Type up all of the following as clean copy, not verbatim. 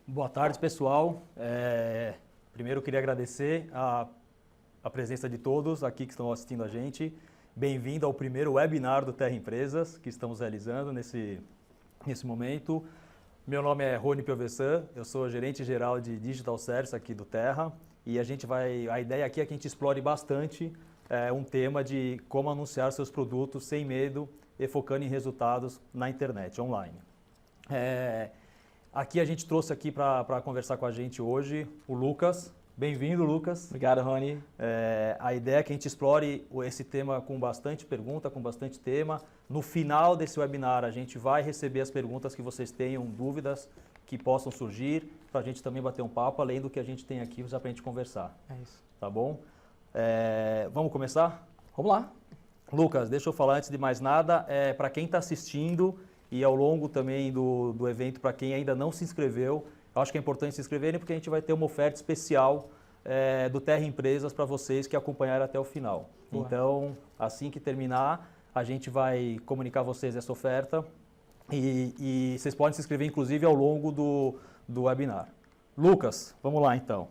Boa tarde, pessoal. Primeiro eu queria agradecer a presença de todos aqui que estão assistindo a gente. Bem-vindo ao primeiro webinar do Terra Empresas que estamos realizando nesse momento. Meu nome é Rony Piovesan, eu sou gerente geral de Digital Service aqui do Terra e a ideia aqui é que a gente explore bastante um tema de como anunciar seus produtos sem medo e focando em resultados na internet, online. Aqui a gente trouxe aqui para conversar com a gente hoje o Lucas. Bem-vindo, Lucas. Obrigado, Rony. A ideia é que a gente explore esse tema com bastante pergunta, com bastante tema. No final desse webinar, a gente vai receber as perguntas que vocês tenham, dúvidas que possam surgir, para a gente também bater um papo, além do que a gente tem aqui já para a gente conversar. É isso. Tá bom? Vamos começar? Vamos lá. Lucas, deixa eu falar antes de mais nada, para quem está assistindo e ao longo também do evento, para quem ainda não se inscreveu, eu acho que é importante se inscreverem porque a gente vai ter uma oferta especial do Terra Empresas para vocês que acompanharam até o final. Boa. Então, assim que terminar, a gente vai comunicar a vocês essa oferta e vocês podem se inscrever, inclusive, ao longo do webinar. Lucas, vamos lá então.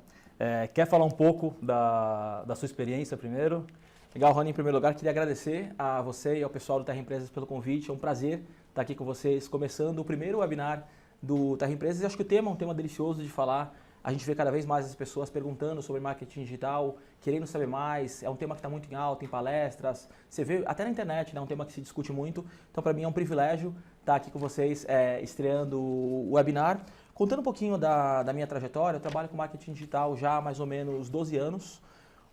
Quer falar um pouco da sua experiência primeiro? Legal, Rony. Em primeiro lugar, queria agradecer a você e ao pessoal do Terra Empresas pelo convite. É um prazer estar aqui com vocês, começando o primeiro webinar do Terra Empresas. E acho que o tema é um tema delicioso de falar. A gente vê cada vez mais as pessoas perguntando sobre marketing digital, querendo saber mais. É um tema que está muito em alta, em palestras. Você vê até na internet, né? É um tema que se discute muito. Então, para mim, é um privilégio estar aqui com vocês, estreando o webinar. Contando um pouquinho da minha trajetória, eu trabalho com marketing digital já há mais ou menos 12 anos.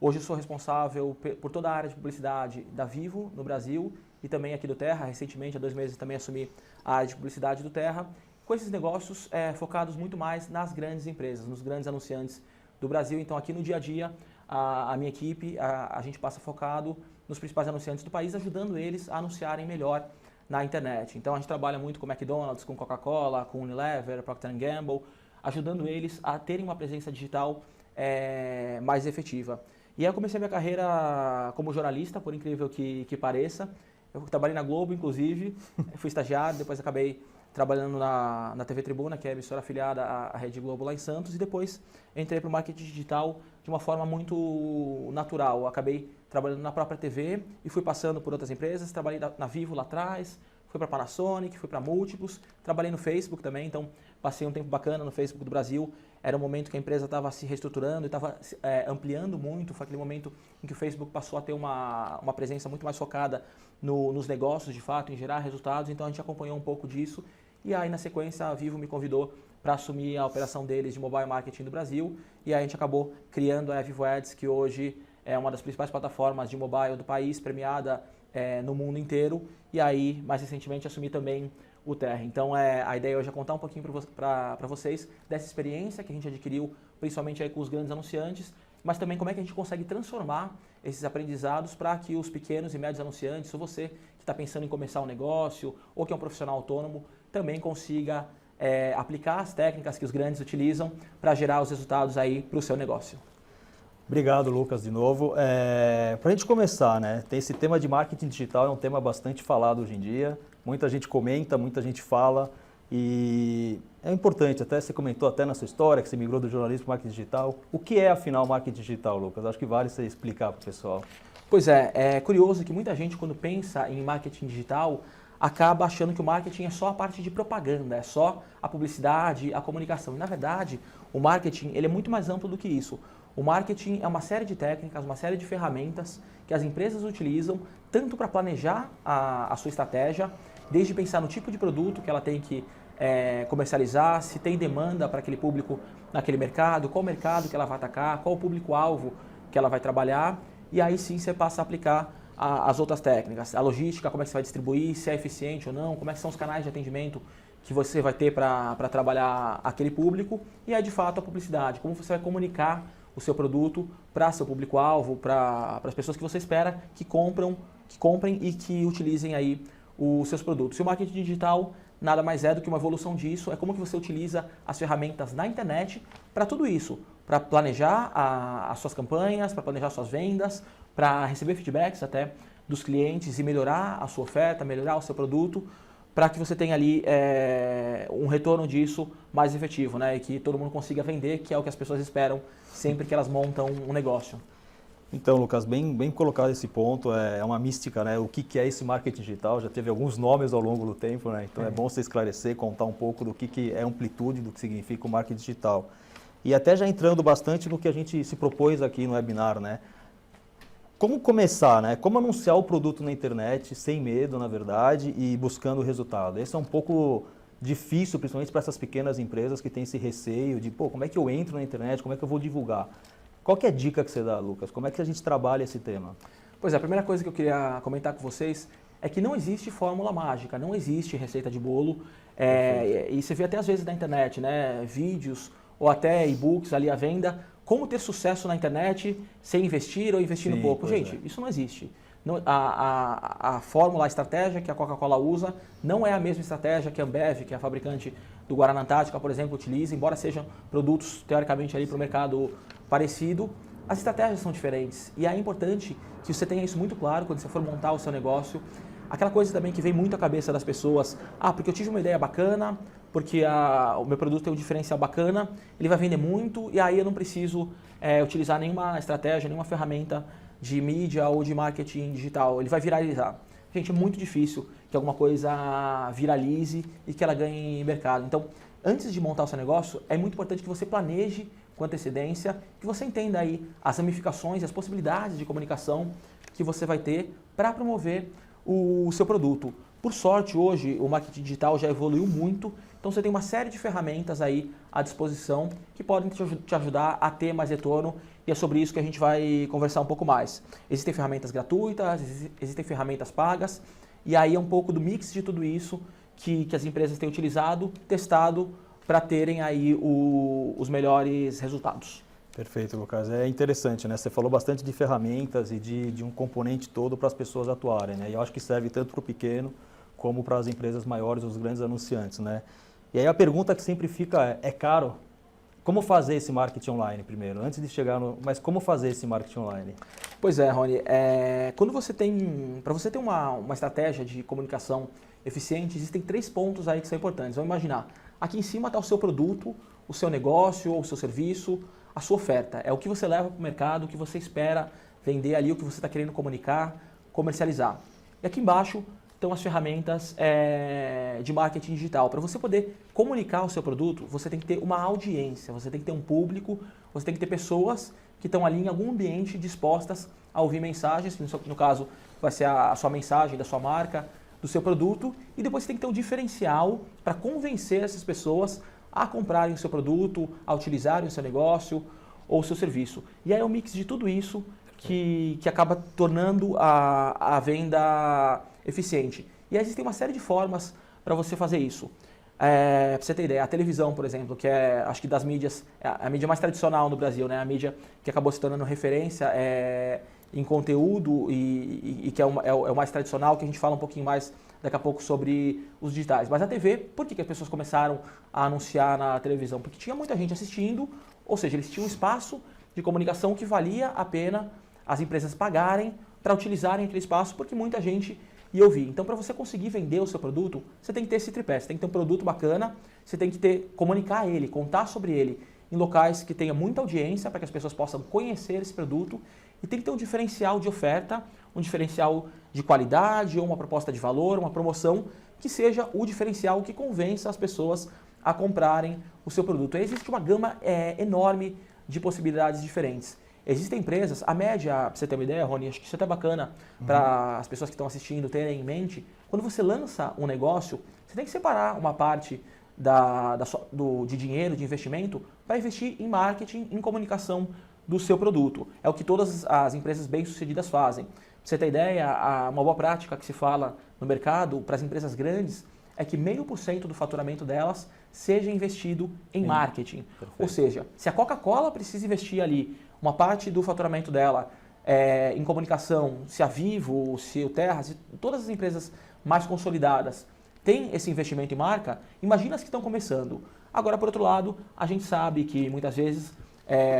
Hoje eu sou responsável por toda a área de publicidade da Vivo no Brasil e também aqui do Terra. Recentemente, há 2 meses, também assumi a área de publicidade do Terra. Com esses negócios focados muito mais nas grandes empresas, nos grandes anunciantes do Brasil. Então, aqui no dia a dia, a minha equipe, a gente passa focado nos principais anunciantes do país, ajudando eles a anunciarem melhor na internet. Então, a gente trabalha muito com McDonald's, com Coca-Cola, com Unilever, Procter & Gamble, ajudando eles a terem uma presença digital mais efetiva. E aí eu comecei a minha carreira como jornalista, por incrível que pareça. Eu trabalhei na Globo, inclusive, fui estagiário, depois acabei trabalhando na TV Tribuna, que é a emissora afiliada à Rede Globo lá em Santos, e depois entrei para o marketing digital de uma forma muito natural. Eu acabei trabalhando na própria TV e fui passando por outras empresas, trabalhei na Vivo lá atrás, fui para a Panasonic, fui para Múltiplos, trabalhei no Facebook também, então passei um tempo bacana no Facebook do Brasil. Era um momento que a empresa estava se reestruturando e estava ampliando muito, foi aquele momento em que o Facebook passou a ter uma presença muito mais focada nos negócios, de fato, em gerar resultados, então a gente acompanhou um pouco disso. E aí, na sequência, a Vivo me convidou para assumir a operação deles de mobile marketing do Brasil. E aí a gente acabou criando a Vivo Ads, que hoje é uma das principais plataformas de mobile do país, premiada no mundo inteiro. E aí, mais recentemente, assumi também o Terra. Então, a ideia hoje é contar um pouquinho para vocês dessa experiência que a gente adquiriu, principalmente aí com os grandes anunciantes, mas também como é que a gente consegue transformar esses aprendizados para que os pequenos e médios anunciantes, ou você que está pensando em começar um negócio, ou que é um profissional autônomo, também consiga aplicar as técnicas que os grandes utilizam para gerar os resultados aí para o seu negócio. Obrigado, Lucas, de novo. Para a gente começar, né? Tem esse tema de marketing digital, é um tema bastante falado hoje em dia. Muita gente comenta, muita gente fala e é importante, até você comentou até na sua história que você migrou do jornalismo para o marketing digital. O que é, afinal, marketing digital, Lucas? Acho que vale você explicar para o pessoal. Pois é curioso que muita gente, quando pensa em marketing digital, acaba achando que o marketing é só a parte de propaganda, é só a publicidade, a comunicação. E, na verdade, o marketing ele é muito mais amplo do que isso. O marketing é uma série de técnicas, uma série de ferramentas que as empresas utilizam tanto para planejar a sua estratégia, desde pensar no tipo de produto que ela tem que comercializar, se tem demanda para aquele público naquele mercado, qual mercado que ela vai atacar, qual o público-alvo que ela vai trabalhar, e aí sim você passa a aplicar as outras técnicas, a logística, como é que você vai distribuir, se é eficiente ou não, como é que são os canais de atendimento que você vai ter para trabalhar aquele público, e aí de fato a publicidade, como você vai comunicar o seu produto para seu público-alvo, para as pessoas que você espera que comprem e que utilizem aí os seus produtos. E o marketing digital nada mais é do que uma evolução disso, é como que você utiliza as ferramentas na internet para tudo isso, para planejar as suas campanhas, para planejar suas vendas, para receber feedbacks até dos clientes e melhorar a sua oferta, melhorar o seu produto, para que você tenha ali um retorno disso mais efetivo, né? E que todo mundo consiga vender, que é o que as pessoas esperam sempre que elas montam um negócio. Então, Lucas, bem colocado esse ponto, é uma mística, né? O que é esse marketing digital? Já teve alguns nomes ao longo do tempo, né? Então é bom você esclarecer, contar um pouco do que é amplitude, do que significa o marketing digital. E até já entrando bastante no que a gente se propôs aqui no webinar, né? Como começar, né? Como anunciar o produto na internet sem medo, na verdade, e buscando o resultado? Esse é um pouco difícil, principalmente para essas pequenas empresas que têm esse receio de, pô, como é que eu entro na internet, como é que eu vou divulgar? Qual que é a dica que você dá, Lucas? Como é que a gente trabalha esse tema? Pois é, a primeira coisa que eu queria comentar com vocês é que não existe fórmula mágica, não existe receita de bolo. E você vê até às vezes na internet, né? Vídeos ou até e-books ali à venda. Como ter sucesso na internet sem investir ou investindo pouco. Gente, isso não existe. A fórmula, a estratégia que a Coca-Cola usa não é a mesma estratégia que a Ambev, que é a fabricante do Guaraná Antártica, por exemplo, utiliza, embora sejam produtos teoricamente ali para o mercado parecido, as estratégias são diferentes. E é importante que você tenha isso muito claro quando você for montar o seu negócio. Aquela coisa também que vem muito à cabeça das pessoas, porque eu tive uma ideia bacana, porque o meu produto tem um diferencial bacana, ele vai vender muito e aí eu não preciso utilizar nenhuma estratégia, nenhuma ferramenta de mídia ou de marketing digital, ele vai viralizar. Gente, é muito difícil que alguma coisa viralize e que ela ganhe mercado. Então, antes de montar o seu negócio, é muito importante que você planeje com antecedência, que você entenda aí as ramificações e as possibilidades de comunicação que você vai ter para promover o seu produto. Por sorte, hoje o marketing digital já evoluiu muito, então você tem uma série de ferramentas aí à disposição que podem te ajudar a ter mais retorno e é sobre isso que a gente vai conversar um pouco mais. Existem ferramentas gratuitas, existem ferramentas pagas e aí é um pouco do mix de tudo isso que as empresas têm utilizado, testado para terem aí os melhores resultados. Perfeito, Lucas. É interessante, né? Você falou bastante de ferramentas e de um componente todo para as pessoas atuarem, né? E eu acho que serve tanto para o pequeno como para as empresas maiores, os grandes anunciantes, né? E aí a pergunta que sempre fica é caro? Como fazer esse marketing online primeiro? Antes de chegar no... Mas como fazer esse marketing online? Pois é, Rony. Quando você tem... Para você ter uma estratégia de comunicação eficiente, existem 3 pontos aí que são importantes. Vamos imaginar. Aqui em cima está o seu produto, o seu negócio ou o seu serviço, a sua oferta. É o que você leva para o mercado, o que você espera vender ali, o que você está querendo comunicar, comercializar. E aqui embaixo estão as ferramentas de marketing digital. Para você poder comunicar o seu produto, você tem que ter uma audiência, você tem que ter um público, você tem que ter pessoas que estão ali em algum ambiente dispostas a ouvir mensagens, que no caso vai ser a sua mensagem da sua marca, do seu produto, e depois você tem que ter um diferencial para convencer essas pessoas a comprarem o seu produto, a utilizarem o seu negócio ou o seu serviço. E aí é um mix de tudo isso que acaba tornando a venda eficiente. E aí existem uma série de formas para você fazer isso. Para você ter ideia, a televisão, por exemplo, que é, acho que das mídias, a mídia mais tradicional no Brasil, né? A mídia que acabou se tornando referência em conteúdo e que é o mais tradicional, que a gente fala um pouquinho mais daqui a pouco sobre os digitais. Mas a TV, por que as pessoas começaram a anunciar na televisão? Porque tinha muita gente assistindo, ou seja, eles tinham um espaço de comunicação que valia a pena as empresas pagarem para utilizarem aquele espaço, porque muita gente ia ouvir. Então, para você conseguir vender o seu produto, você tem que ter esse tripé. Você tem que ter um produto bacana, você tem que comunicar ele, contar sobre ele em locais que tenha muita audiência para que as pessoas possam conhecer esse produto e tem que ter um diferencial de oferta, um diferencial de qualidade ou uma proposta de valor, uma promoção que seja o diferencial que convença as pessoas a comprarem o seu produto. Aí existe uma gama enorme de possibilidades diferentes. Existem empresas, a média, para você ter uma ideia, Rony, acho que isso é até bacana para as pessoas que estão assistindo terem em mente, quando você lança um negócio, você tem que separar uma parte de dinheiro, de investimento, para investir em marketing, em comunicação do seu produto. É o que todas as empresas bem-sucedidas fazem. Para você ter ideia, uma boa prática que se fala no mercado para as empresas grandes é que 0,5% do faturamento delas seja investido em marketing. Perfeito. Ou seja, se a Coca-Cola precisa investir ali uma parte do faturamento dela em comunicação, se a Vivo, se o Terra, se todas as empresas mais consolidadas têm esse investimento em marca, imagina as que estão começando. Agora, por outro lado, a gente sabe que muitas vezes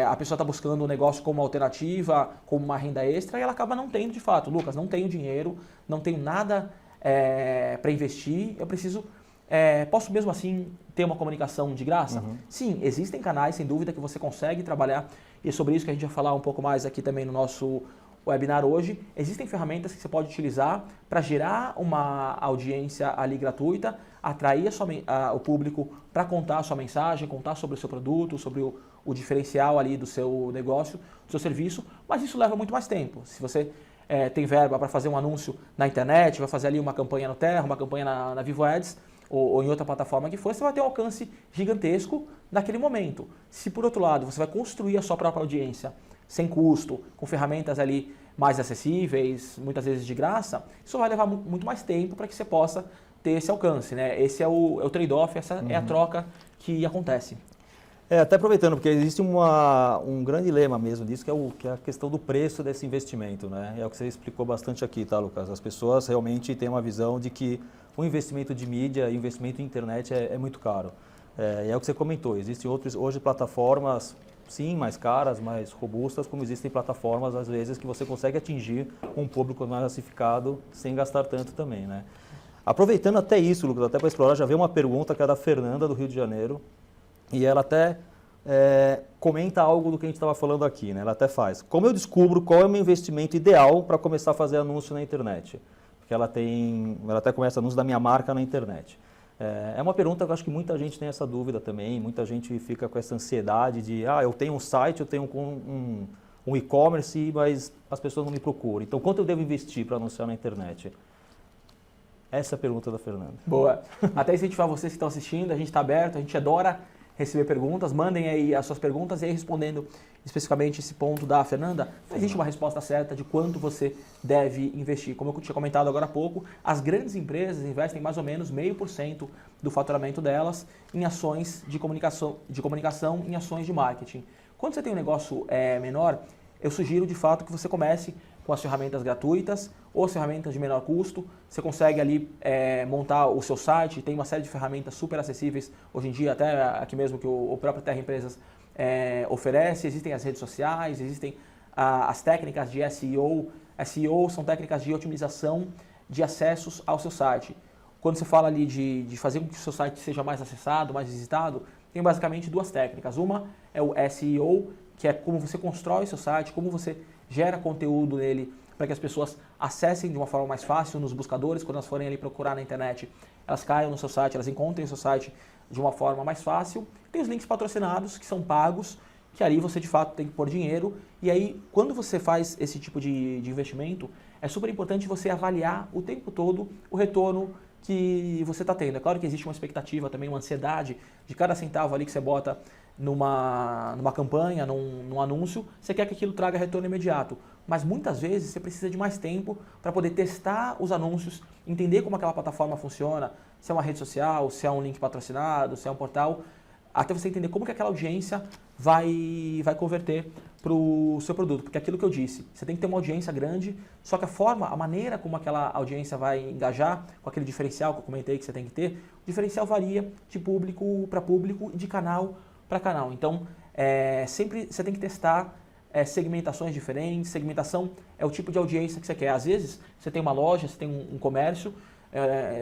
a pessoa está buscando um negócio como alternativa, como uma renda extra, e ela acaba não tendo de fato. Lucas, não tenho dinheiro, não tenho nada para investir, eu preciso... posso mesmo assim ter uma comunicação de graça? Sim, existem canais, sem dúvida, que você consegue trabalhar, e é sobre isso que a gente vai falar um pouco mais aqui também no nosso webinar hoje. Existem ferramentas que você pode utilizar para gerar uma audiência ali gratuita, atrair o público para contar a sua mensagem, contar sobre o seu produto, sobre o diferencial ali do seu negócio, do seu serviço, mas isso leva muito mais tempo. Se você tem verba para fazer um anúncio na internet, vai fazer ali uma campanha no Terra, uma campanha na Vivo Ads, ou em outra plataforma que for, você vai ter um alcance gigantesco naquele momento. Se por outro lado você vai construir a sua própria audiência sem custo, com ferramentas ali mais acessíveis, muitas vezes de graça, isso vai levar muito mais tempo para que você possa ter esse alcance, né? Esse é o trade-off, essa é a troca que acontece. Até aproveitando, porque existe um grande lema mesmo disso, que é a questão do preço desse investimento, né? É o que você explicou bastante aqui, tá, Lucas? As pessoas realmente têm uma visão de que o investimento de mídia e o investimento em internet é muito caro. E é o que você comentou, existem hoje plataformas, sim, mais caras, mais robustas, como existem plataformas, às vezes, que você consegue atingir um público mais massificado sem gastar tanto também, né? Aproveitando até isso, Lucas, até para explorar, já veio uma pergunta que é da Fernanda, do Rio de Janeiro, e ela até comenta algo do que a gente estava falando aqui, né? Ela até faz. Como eu descubro qual é o meu investimento ideal para começar a fazer anúncio na internet? Porque ela até começa anúncio da minha marca na internet. É uma pergunta que eu acho que muita gente tem essa dúvida também, muita gente fica com essa ansiedade de, eu tenho um site, eu tenho um e-commerce, mas as pessoas não me procuram. Então, quanto eu devo investir para anunciar na internet? Essa é a pergunta da Fernanda. Boa. Até incentivar vocês que estão assistindo, a gente está aberto, a gente adora receber perguntas, mandem aí as suas perguntas e aí respondendo especificamente esse ponto da Fernanda, não existe uma resposta certa de quanto você deve investir. Como eu tinha comentado agora há pouco, as grandes empresas investem mais ou menos 0,5% do faturamento delas em ações de comunicação, em ações de marketing. Quando você tem um negócio menor, eu sugiro de fato que você comece com as ferramentas gratuitas ou as ferramentas de menor custo. Você consegue ali montar o seu site, tem uma série de ferramentas super acessíveis hoje em dia, até aqui mesmo que o próprio Terra Empresas oferece. Existem as redes sociais, existem as técnicas de SEO. SEO são técnicas de otimização de acessos ao seu site. Quando você fala ali de fazer com que o seu site seja mais acessado, mais visitado, tem basicamente duas técnicas. Uma é o SEO, que é como você constrói seu site, como você gera conteúdo nele para que as pessoas acessem de uma forma mais fácil nos buscadores, quando elas forem ali procurar na internet, elas caiam no seu site, elas encontrem o seu site de uma forma mais fácil. Tem os links patrocinados, que são pagos, que ali você de fato tem que pôr dinheiro. E aí, quando você faz esse tipo de investimento, é super importante você avaliar o tempo todo o retorno que você está tendo. É claro que existe uma expectativa também, uma ansiedade de cada centavo ali que você bota numa campanha, num anúncio, você quer que aquilo traga retorno imediato. Mas muitas vezes você precisa de mais tempo para poder testar os anúncios, entender como aquela plataforma funciona, se é uma rede social, se é um link patrocinado, se é um portal, até você entender como que aquela audiência vai converter para o seu produto. Porque aquilo que eu disse, você tem que ter uma audiência grande, só que a maneira como aquela audiência vai engajar, com aquele diferencial que eu comentei que você tem que ter, o diferencial varia de público para público e de canal para canal. Então, sempre você tem que testar segmentações diferentes. Segmentação é o tipo de audiência que você quer. Às vezes, você tem uma loja, você tem um comércio,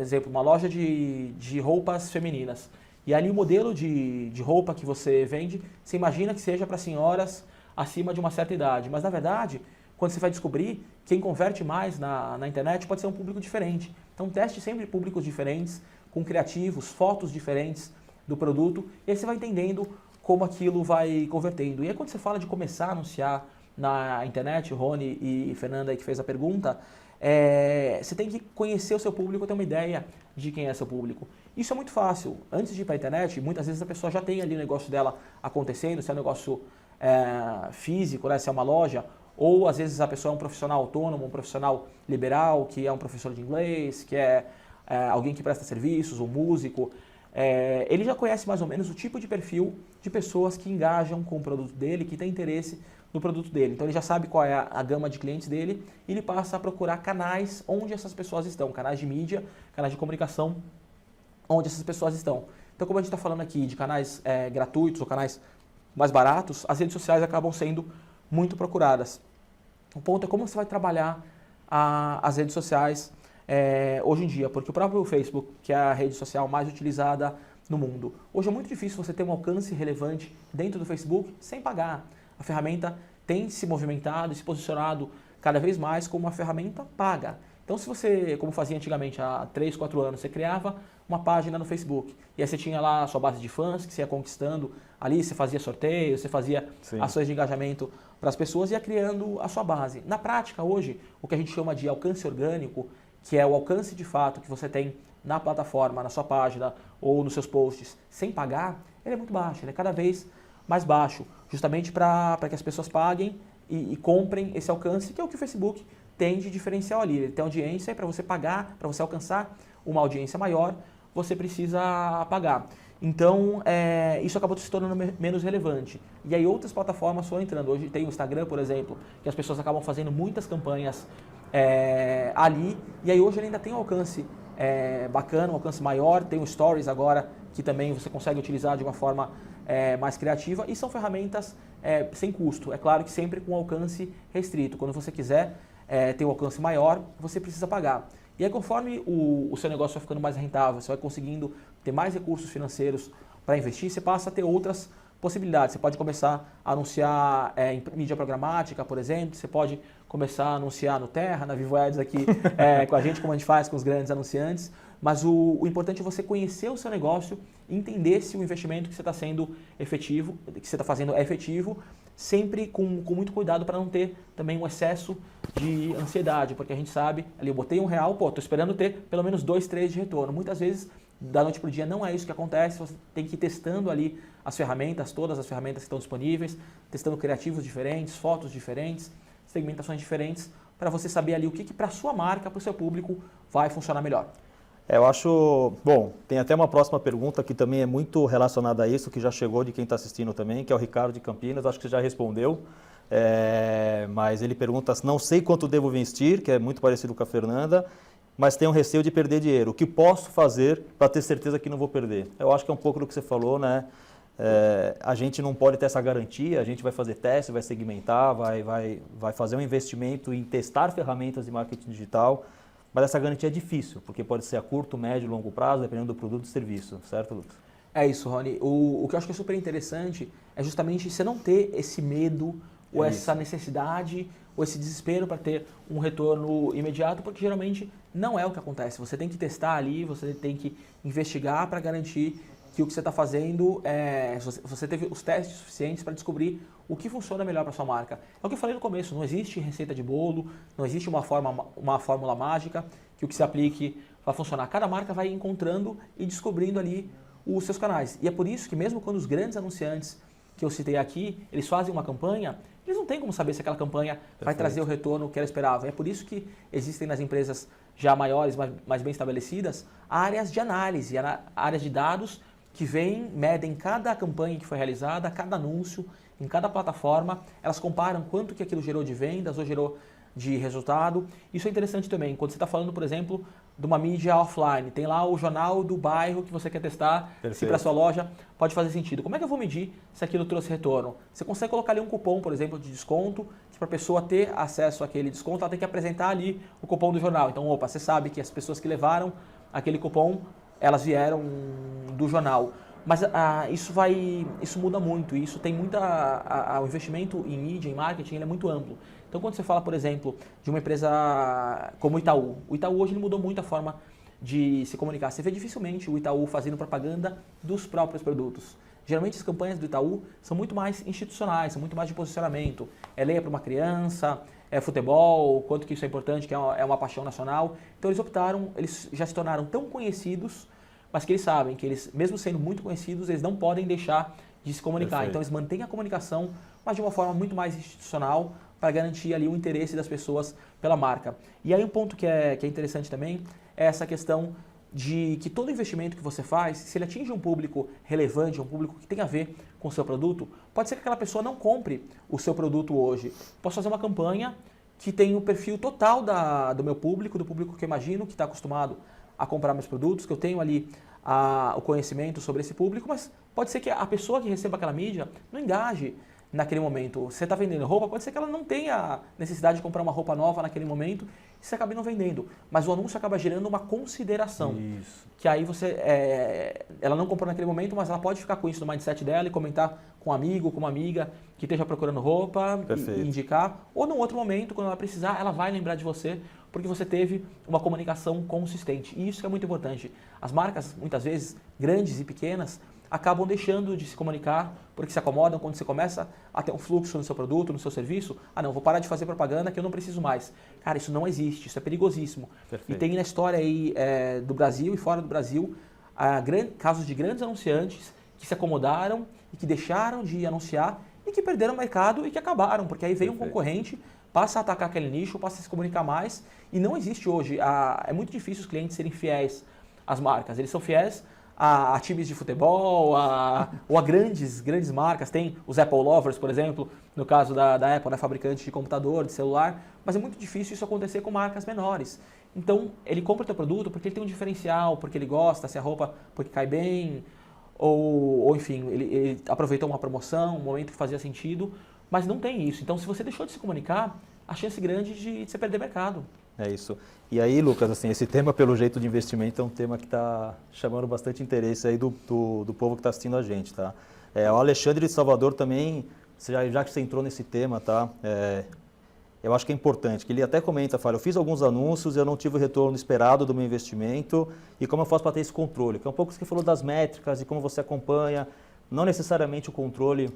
exemplo, uma loja de roupas femininas. E ali o modelo de roupa que você vende, você imagina que seja para senhoras acima de uma certa idade. Mas, na verdade, quando você vai descobrir, quem converte mais na internet pode ser um público diferente. Então, teste sempre públicos diferentes, com criativos, fotos diferentes do produto, e aí você vai entendendo como aquilo vai convertendo. E aí quando você fala de começar a anunciar na internet, o Rony e Fernanda aí que fez a pergunta, você tem que conhecer o seu público, ter uma ideia de quem é seu público. Isso é muito fácil. Antes de ir para a internet, muitas vezes a pessoa já tem ali o negócio dela acontecendo, se é um negócio físico, né, se é uma loja, ou às vezes a pessoa é um profissional autônomo, um profissional liberal, que é um professor de inglês, que é alguém que presta serviços, um músico. Ele já conhece mais ou menos o tipo de perfil de pessoas que engajam com o produto dele, que tem interesse no produto dele. Então ele já sabe qual é a gama de clientes dele e ele passa a procurar canais onde essas pessoas estão, canais de mídia, canais de comunicação, onde essas pessoas estão. Então como a gente está falando aqui de canais gratuitos ou canais mais baratos, as redes sociais acabam sendo muito procuradas. O ponto é como você vai trabalhar as redes sociais hoje em dia, porque o próprio Facebook, que é a rede social mais utilizada no mundo, hoje é muito difícil você ter um alcance relevante dentro do Facebook sem pagar. A ferramenta tem se movimentado e se posicionado cada vez mais como uma ferramenta paga. Então, se você, como fazia antigamente, há 3, 4 anos, você criava uma página no Facebook e aí você tinha lá a sua base de fãs que você ia conquistando ali, você fazia sorteios, você fazia ações de engajamento para as pessoas e ia criando a sua base. Na prática, hoje, o que a gente chama de alcance orgânico, que é o alcance de fato que você tem na plataforma, na sua página ou nos seus posts, sem pagar, ele é muito baixo, ele é cada vez mais baixo, justamente para que as pessoas paguem e comprem esse alcance, que é o que o Facebook tem de diferencial ali. Ele tem audiência e para você pagar, para você alcançar uma audiência maior, você precisa pagar. Então, isso acabou se tornando menos relevante. E aí outras plataformas foram entrando. Hoje tem o Instagram, por exemplo, que as pessoas acabam fazendo muitas campanhas ali, e aí hoje ele ainda tem um alcance bacana, um alcance maior. Tem o Stories agora, que também você consegue utilizar de uma forma mais criativa, e são ferramentas sem custo. É claro que sempre com alcance restrito. Quando você quiser ter um alcance maior, você precisa pagar. E aí, conforme o seu negócio vai ficando mais rentável, você vai conseguindo ter mais recursos financeiros para investir, você passa a ter outras possibilidades. Você pode começar a anunciar em mídia programática, por exemplo, você pode começar a anunciar no Terra, na Vivo Ads aqui com a gente, como a gente faz com os grandes anunciantes, mas o importante é você conhecer o seu negócio, entender se o investimento que você está sendo efetivo, que você está fazendo é efetivo, sempre com muito cuidado para não ter também um excesso de ansiedade, porque a gente sabe, ali eu botei R$1, estou esperando ter pelo menos 2, 3 de retorno. Muitas vezes, da noite para o dia, não é isso que acontece, você tem que ir testando ali as ferramentas, todas as ferramentas que estão disponíveis, testando criativos diferentes, fotos diferentes, segmentações diferentes, para você saber ali o que para a sua marca, para o seu público, vai funcionar melhor. Eu acho... Bom, tem até uma próxima pergunta que também é muito relacionada a isso, que já chegou de quem está assistindo também, que é o Ricardo de Campinas, acho que você já respondeu, mas ele pergunta, não sei quanto devo investir, que é muito parecido com a Fernanda, mas tenho receio de perder dinheiro. O que posso fazer para ter certeza que não vou perder? Eu acho que é um pouco do que você falou, né? A gente não pode ter essa garantia, a gente vai fazer teste, vai segmentar, vai fazer um investimento em testar ferramentas de marketing digital, mas essa garantia é difícil, porque pode ser a curto, médio, longo prazo, dependendo do produto e serviço, certo, Lucas? É isso, Rony. O que eu acho que é super interessante é justamente você não ter esse medo ou essa necessidade ou esse desespero para ter um retorno imediato, porque geralmente não é o que acontece. Você tem que testar ali, você tem que investigar para garantir que o que você está fazendo, você teve os testes suficientes para descobrir o que funciona melhor para sua marca. É o que eu falei no começo, não existe receita de bolo, não existe uma fórmula mágica que o que se aplique vai funcionar. Cada marca vai encontrando e descobrindo ali os seus canais. E é por isso que mesmo quando os grandes anunciantes que eu citei aqui, eles fazem uma campanha, eles não têm como saber se aquela campanha vai trazer o retorno que ela esperava. É por isso que existem nas empresas já maiores, mais bem estabelecidas, áreas de análise, áreas de dados que medem cada campanha que foi realizada, cada anúncio, em cada plataforma, elas comparam quanto que aquilo gerou de vendas ou gerou de resultado. Isso é interessante também, quando você está falando, por exemplo, de uma mídia offline, tem lá o jornal do bairro que você quer testar, se para sua loja pode fazer sentido. Como é que eu vou medir se aquilo trouxe retorno? Você consegue colocar ali um cupom, por exemplo, de desconto, que para a pessoa ter acesso àquele desconto, ela tem que apresentar ali o cupom do jornal. Então, você sabe que as pessoas que levaram aquele cupom, elas vieram do jornal. Mas isso muda muito, e isso tem o investimento em mídia, em marketing, ele é muito amplo. Então, quando você fala, por exemplo, de uma empresa como o Itaú hoje ele mudou muito a forma de se comunicar. Você vê dificilmente o Itaú fazendo propaganda dos próprios produtos. Geralmente as campanhas do Itaú são muito mais institucionais, são muito mais de posicionamento. É leia para uma criança, é futebol, quanto que isso é importante, que é uma paixão nacional. Então eles já se tornaram tão conhecidos, mas que eles sabem que eles, mesmo sendo muito conhecidos, eles não podem deixar de se comunicar. Perfeito. Então eles mantêm a comunicação, mas de uma forma muito mais institucional, para garantir ali o interesse das pessoas pela marca. E aí um ponto que é interessante também é essa questão de que todo investimento que você faz, se ele atinge um público relevante, um público que tem a ver com o seu produto, pode ser que aquela pessoa não compre o seu produto hoje. Posso fazer uma campanha que tem o perfil total do meu público, do público que eu imagino que está acostumado a comprar meus produtos, que eu tenho ali o conhecimento sobre esse público, mas pode ser que a pessoa que receba aquela mídia não engaje naquele momento. Você está vendendo roupa, pode ser que ela não tenha necessidade de comprar uma roupa nova naquele momento e você acabe não vendendo. Mas o anúncio acaba gerando uma consideração. Isso. Que aí ela não comprou naquele momento, mas ela pode ficar com isso no mindset dela e comentar com um amigo, com uma amiga que esteja procurando roupa e indicar. Ou num outro momento, quando ela precisar, ela vai lembrar de você porque você teve uma comunicação consistente. E isso que é muito importante. As marcas, muitas vezes, grandes e pequenas, acabam deixando de se comunicar porque se acomodam quando você começa a ter um fluxo no seu produto, no seu serviço. Ah, não, vou parar de fazer propaganda que eu não preciso mais. Cara, isso não existe, isso é perigosíssimo. Perfeito. E tem na história aí do Brasil e fora do Brasil casos de grandes anunciantes que se acomodaram e que deixaram de anunciar e que perderam o mercado e que acabaram, porque aí veio um concorrente, passa a atacar aquele nicho, passa a se comunicar mais e não existe hoje. É muito difícil os clientes serem fiéis às marcas. Eles são fiéis a times de futebol, ou a grandes marcas. Tem os Apple Lovers, por exemplo, no caso da Apple, fabricante de computador, de celular, mas é muito difícil isso acontecer com marcas menores. Então, ele compra o teu produto porque ele tem um diferencial, porque ele gosta, se a roupa porque cai bem, ou enfim, ele aproveitou uma promoção, um momento que fazia sentido, mas não tem isso. Então, se você deixou de se comunicar, a chance grande de você perder mercado. É isso. E aí, Lucas, assim, esse tema, pelo jeito de investimento, é um tema que está chamando bastante interesse aí do povo que está assistindo a gente, tá? O Alexandre de Salvador também, já que você entrou nesse tema, tá? Eu acho que é importante, que ele até comenta, fala, eu fiz alguns anúncios, eu não tive o retorno esperado do meu investimento e como eu faço para ter esse controle? Que é um pouco isso que você falou das métricas e como você acompanha, não necessariamente o controle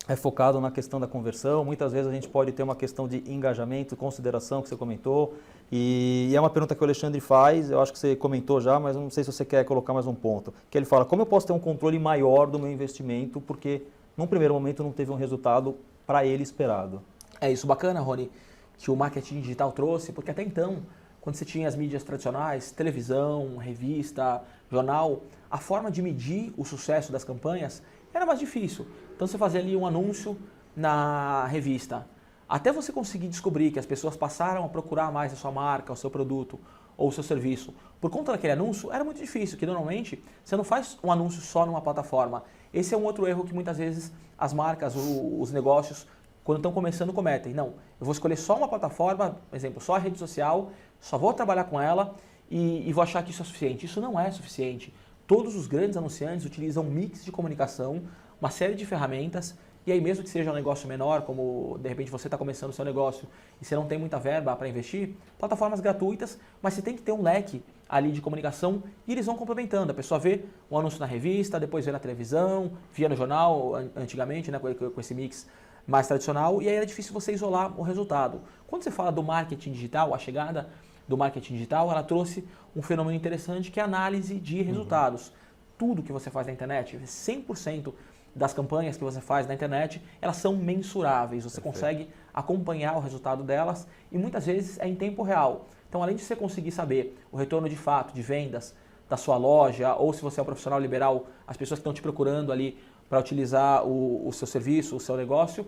é focado na questão da conversão, muitas vezes a gente pode ter uma questão de engajamento, consideração que você comentou, e é uma pergunta que o Alexandre faz, eu acho que você comentou já, mas não sei se você quer colocar mais um ponto, que ele fala, como eu posso ter um controle maior do meu investimento, porque num primeiro momento não teve um resultado para ele esperado. É isso bacana, Rony, que o marketing digital trouxe, porque até então, quando você tinha as mídias tradicionais, televisão, revista, jornal, a forma de medir o sucesso das campanhas era mais difícil. Então você fazia ali um anúncio na revista. Até você conseguir descobrir que as pessoas passaram a procurar mais a sua marca, o seu produto ou o seu serviço por conta daquele anúncio, era muito difícil, que normalmente você não faz um anúncio só numa plataforma. Esse é um outro erro que muitas vezes as marcas, os negócios, quando estão começando, cometem. Não, eu vou escolher só uma plataforma, por exemplo, só a rede social, só vou trabalhar com ela e vou achar que isso é suficiente. Isso não é suficiente. Todos os grandes anunciantes utilizam um mix de comunicação, uma série de ferramentas, e aí mesmo que seja um negócio menor, como de repente você está começando o seu negócio e você não tem muita verba para investir, plataformas gratuitas, mas você tem que ter um leque ali de comunicação e eles vão complementando. A pessoa vê um anúncio na revista, depois vê na televisão, via no jornal antigamente, né, com esse mix mais tradicional, e aí era difícil você isolar o resultado. Quando você fala do marketing digital, a chegada do marketing digital, ela trouxe um fenômeno interessante que é a análise de resultados. Tudo que você faz na internet, 100% das campanhas que você faz na internet, elas são mensuráveis, você consegue acompanhar o resultado delas e muitas vezes é em tempo real. Então, além de você conseguir saber o retorno de fato de vendas da sua loja, ou se você é um profissional liberal, as pessoas que estão te procurando ali para utilizar o seu serviço, o seu negócio,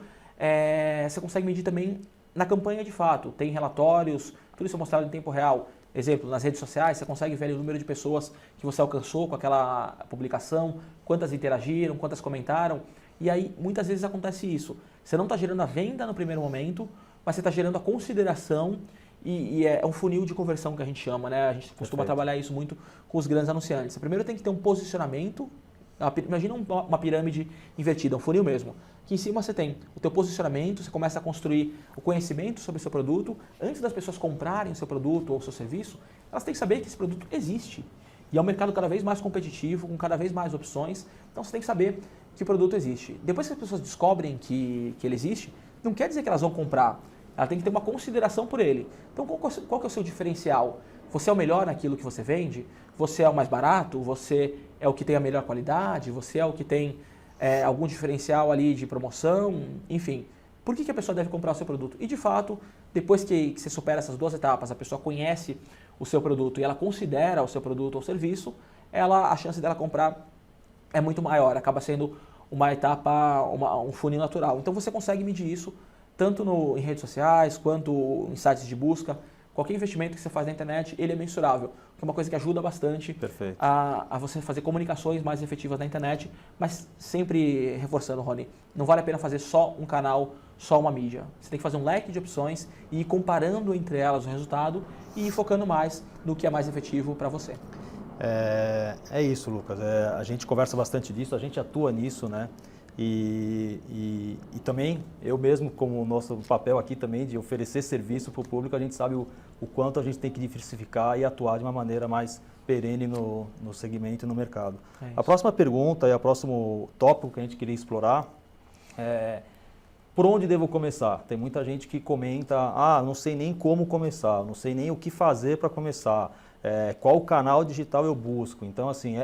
você consegue medir também na campanha de fato. Tem relatórios, tudo isso é mostrado em tempo real. Exemplo, nas redes sociais, você consegue ver o número de pessoas que você alcançou com aquela publicação, quantas interagiram, quantas comentaram. E aí, muitas vezes acontece isso. Você não está gerando a venda no primeiro momento, mas você está gerando a consideração e é um funil de conversão que a gente chama, né? A gente costuma trabalhar isso muito com os grandes anunciantes. Você primeiro tem que ter um posicionamento. Imagina uma pirâmide invertida, um funil mesmo. Que em cima você tem o teu posicionamento, você começa a construir o conhecimento sobre o seu produto. Antes das pessoas comprarem o seu produto ou o seu serviço, elas têm que saber que esse produto existe. E é um mercado cada vez mais competitivo, com cada vez mais opções. Então você tem que saber que o produto existe. Depois que as pessoas descobrem que ele existe, não quer dizer que elas vão comprar. Ela tem que ter uma consideração por ele. Então qual que é o seu diferencial? Você é o melhor naquilo que você vende? Você é o mais barato? Você é o que tem a melhor qualidade? Você é o que tem algum diferencial ali de promoção? Enfim, por que a pessoa deve comprar o seu produto? E de fato, depois que você supera essas duas etapas, a pessoa conhece o seu produto e ela considera o seu produto ou serviço, a chance dela comprar é muito maior, acaba sendo uma etapa, um funil natural. Então você consegue medir isso tanto em redes sociais quanto em sites de busca. qualquer investimento que você faz na internet, ele é mensurável, que é uma coisa que ajuda bastante a você fazer comunicações mais efetivas na internet, mas sempre reforçando, Rony, não vale a pena fazer só um canal, só uma mídia. Você tem que fazer um leque de opções e ir comparando entre elas o resultado e ir focando mais no que é mais efetivo para você. É isso, Lucas. A gente conversa bastante disso, a gente atua nisso, né? E também, eu mesmo, como o nosso papel aqui também de oferecer serviço para o público, a gente sabe o quanto a gente tem que diversificar e atuar de uma maneira mais perene no segmento e no mercado. A próxima pergunta e o próximo tópico que a gente queria explorar é por onde devo começar? Tem muita gente que comenta, não sei nem como começar, não sei nem o que fazer para começar, qual canal digital eu busco. Então, assim,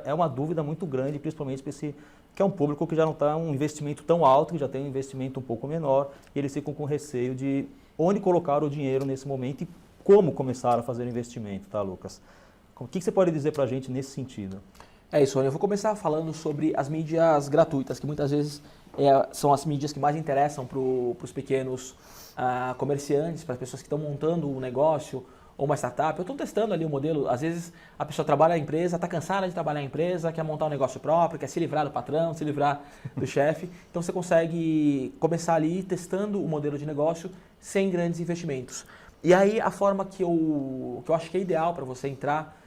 é uma dúvida muito grande, principalmente para esse que é um público que já não está um investimento tão alto, que já tem um investimento um pouco menor, e eles ficam com receio de onde colocar o dinheiro nesse momento e como começar a fazer o investimento, tá, Lucas? O que você pode dizer para a gente nesse sentido? É isso, eu vou começar falando sobre as mídias gratuitas, que muitas vezes são as mídias que mais interessam para os pequenos comerciantes, para as pessoas que estão montando um negócio ou uma startup. Eu estou testando ali o modelo, às vezes a pessoa trabalha na empresa, está cansada de trabalhar na empresa, quer montar um negócio próprio, quer se livrar do patrão, se livrar do chefe. Então você consegue começar ali testando o modelo de negócio sem grandes investimentos. E aí a forma que eu acho que é ideal para você entrar,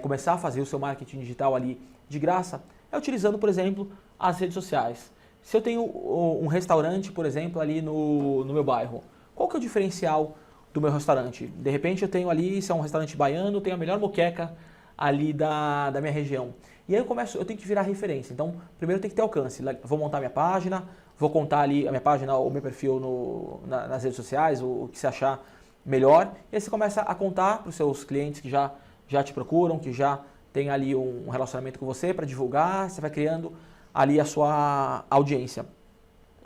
começar a fazer o seu marketing digital ali de graça, é utilizando, por exemplo, as redes sociais. Se eu tenho um restaurante, por exemplo, ali no meu bairro, qual que é o diferencial do meu restaurante? De repente eu tenho ali, se é um restaurante baiano, eu tenho a melhor moqueca ali da minha região. E aí eu tenho que virar referência. Então, primeiro tem que ter alcance. Vou montar minha página, vou contar ali a minha página, o meu perfil nas redes sociais, o que você achar melhor. E aí você começa a contar para os seus clientes que já te procuram, que já tem ali um relacionamento com você para divulgar, você vai criando ali a sua audiência.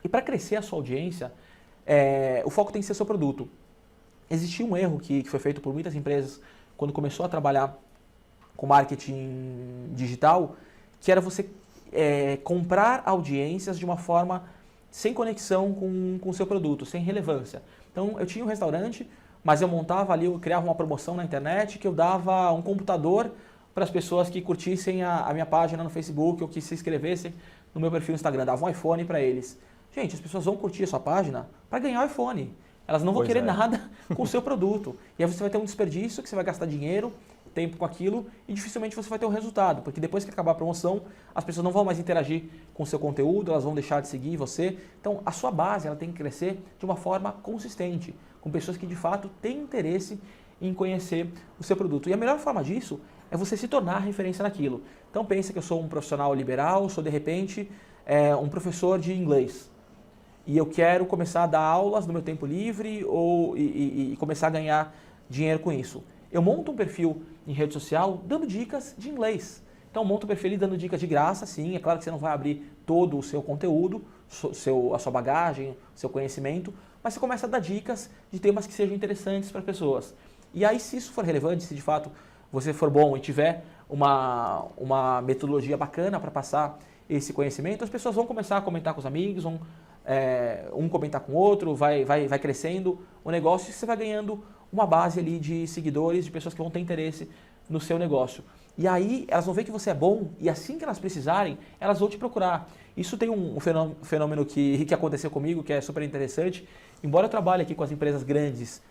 E para crescer a sua audiência, o foco tem que ser seu produto. Existia um erro que foi feito por muitas empresas quando começou a trabalhar com marketing digital, que era você comprar audiências de uma forma sem conexão com o seu produto, sem relevância. Então, eu tinha um restaurante, mas eu montava ali, eu criava uma promoção na internet que eu dava um computador para as pessoas que curtissem a minha página no Facebook ou que se inscrevessem no meu perfil no Instagram, dava um iPhone para eles. Gente, as pessoas vão curtir a sua página para ganhar o iPhone. Elas não vão querer nada com o seu produto. E aí você vai ter um desperdício, que você vai gastar dinheiro, tempo com aquilo e dificilmente você vai ter um resultado. Porque depois que acabar a promoção, as pessoas não vão mais interagir com o seu conteúdo, elas vão deixar de seguir você. Então, a sua base ela tem que crescer de uma forma consistente, com pessoas que de fato têm interesse em conhecer o seu produto. E a melhor forma disso é você se tornar referência naquilo. Então, pensa que eu sou um profissional liberal, sou de repente um professor de inglês. E eu quero começar a dar aulas no meu tempo livre e começar a ganhar dinheiro com isso. Eu monto um perfil em rede social dando dicas de inglês. Então, monto um perfil ali dando dicas de graça, sim. É claro que você não vai abrir todo o seu conteúdo, a sua bagagem, seu conhecimento, mas você começa a dar dicas de temas que sejam interessantes para pessoas. E aí, se isso for relevante, se de fato você for bom e tiver uma metodologia bacana para passar esse conhecimento, as pessoas vão começar a comentar com os amigos, vão um comentar com o outro, vai crescendo o negócio e você vai ganhando uma base ali de seguidores, de pessoas que vão ter interesse no seu negócio. E aí elas vão ver que você é bom e assim que elas precisarem, elas vão te procurar. Isso tem um fenômeno que aconteceu comigo, que é super interessante. Embora eu trabalhe aqui com as empresas grandes,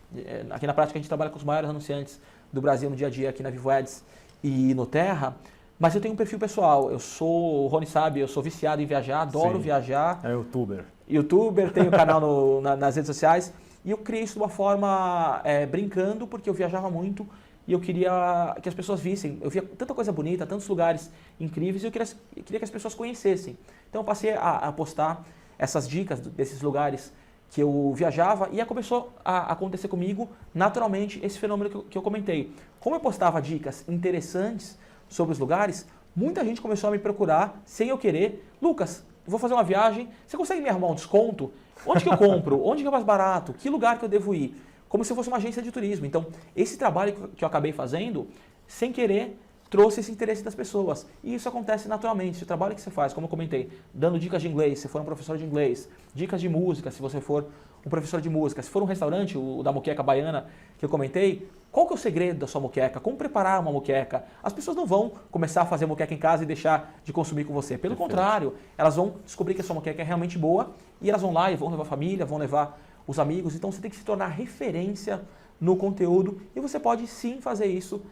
aqui na prática a gente trabalha com os maiores anunciantes do Brasil no dia a dia, aqui na Vivo Ads e no Terra, mas eu tenho um perfil pessoal. O Rony sabe, eu sou viciado em viajar, adoro viajar. É youtuber. Tenho canal nas redes sociais. E eu criei isso de uma forma brincando, porque eu viajava muito e eu queria que as pessoas vissem. Eu via tanta coisa bonita, tantos lugares incríveis e eu queria que as pessoas conhecessem. Então eu passei a postar essas dicas desses lugares que eu viajava e começou a acontecer comigo naturalmente esse fenômeno que eu comentei. Como eu postava dicas interessantes sobre os lugares, muita gente começou a me procurar sem eu querer. Lucas, vou fazer uma viagem, você consegue me arrumar um desconto? Onde que eu compro? Onde que é mais barato? Que lugar que eu devo ir? Como se fosse uma agência de turismo. Então, esse trabalho que eu acabei fazendo, sem querer, trouxe esse interesse das pessoas. E isso acontece naturalmente. Se o trabalho que você faz, como eu comentei, dando dicas de inglês, se for um professor de inglês, dicas de música, se você for um professor de música, se for um restaurante, o da moqueca baiana que eu comentei, qual que é o segredo da sua moqueca? Como preparar uma moqueca? As pessoas não vão começar a fazer moqueca em casa e deixar de consumir com você. Pelo contrário, elas vão descobrir que a sua moqueca é realmente boa e elas vão lá e vão levar a família, vão levar os amigos. Então você tem que se tornar referência no conteúdo e você pode sim fazer isso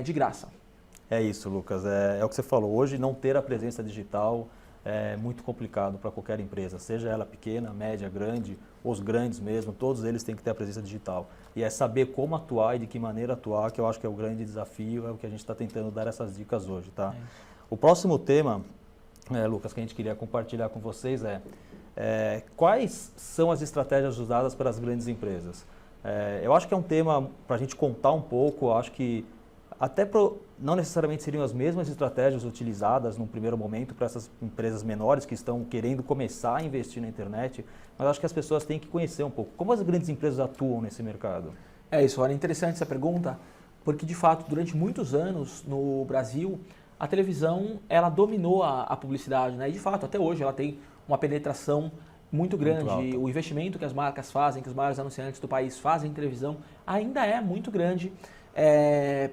de graça. É isso, Lucas. É o que você falou. Hoje não ter a presença digital é muito complicado para qualquer empresa, seja ela pequena, média, grande, os grandes mesmo, todos eles têm que ter a presença digital. E é saber como atuar e de que maneira atuar, que eu acho que é o grande desafio, é o que a gente está tentando dar essas dicas hoje, tá? O próximo tema, Lucas, que a gente queria compartilhar com vocês quais são as estratégias usadas pelas grandes empresas? Eu acho que é um tema para a gente contar um pouco, acho que não necessariamente seriam as mesmas estratégias utilizadas num primeiro momento para essas empresas menores que estão querendo começar a investir na internet, mas acho que as pessoas têm que conhecer um pouco como as grandes empresas atuam nesse mercado. É isso, olha, interessante essa pergunta, porque de fato, durante muitos anos no Brasil, a televisão ela dominou a publicidade, né? E de fato, até hoje ela tem uma penetração muito grande. Muito o investimento que as marcas fazem, que os maiores anunciantes do país fazem em televisão, ainda é muito grande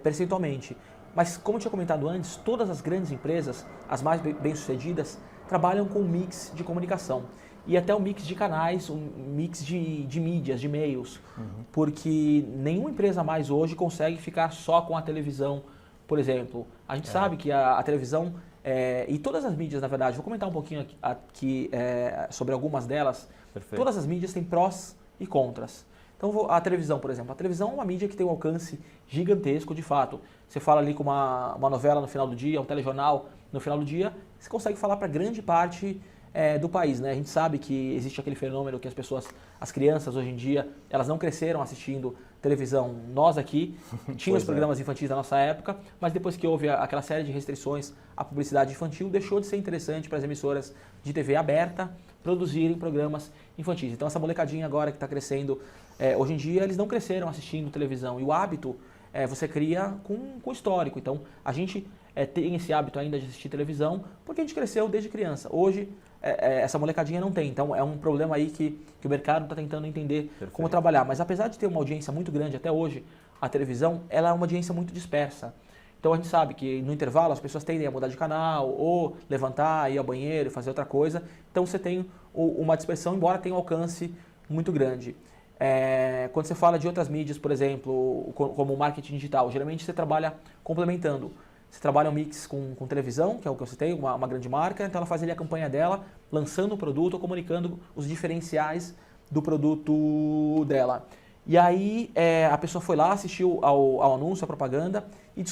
percentualmente. Mas como eu tinha comentado antes, todas as grandes empresas, as mais bem-sucedidas, trabalham com um mix de comunicação. E até um mix de canais, um mix de mídias, de meios. Porque nenhuma empresa mais hoje consegue ficar só com a televisão, por exemplo. A gente sabe que a televisão, e todas as mídias, na verdade, vou comentar um pouquinho aqui sobre algumas delas. Perfeito. Todas as mídias têm prós e contras. Então, a televisão, por exemplo. A televisão é uma mídia que tem um alcance gigantesco, de fato. Você fala ali com uma novela no final do dia, um telejornal no final do dia, você consegue falar para grande parte do país, né? A gente sabe que existe aquele fenômeno que as crianças hoje em dia, elas não cresceram assistindo televisão. Nós aqui tínhamos programas infantis da nossa época, mas depois que houve aquela série de restrições à publicidade infantil, deixou de ser interessante para as emissoras de TV aberta produzirem programas infantis. Então essa molecadinha agora que está crescendo, hoje em dia eles não cresceram assistindo televisão e o hábito você cria com histórico. Então a gente tem esse hábito ainda de assistir televisão porque a gente cresceu desde criança. Hoje essa molecadinha não tem, então é um problema aí que o mercado está tentando entender Perfeito. Como trabalhar. Mas apesar de ter uma audiência muito grande até hoje, a televisão ela é uma audiência muito dispersa. Então a gente sabe que no intervalo as pessoas tendem a mudar de canal ou levantar, ir ao banheiro, fazer outra coisa. Então você tem uma dispersão, embora tenha um alcance muito grande. Quando você fala de outras mídias, por exemplo, como o marketing digital, geralmente você trabalha complementando. Você trabalha um mix com televisão, que é o que eu citei, uma grande marca, então ela faz ali a campanha dela, lançando o produto ou comunicando os diferenciais do produto dela. E aí a pessoa foi lá, assistiu ao anúncio, à propaganda e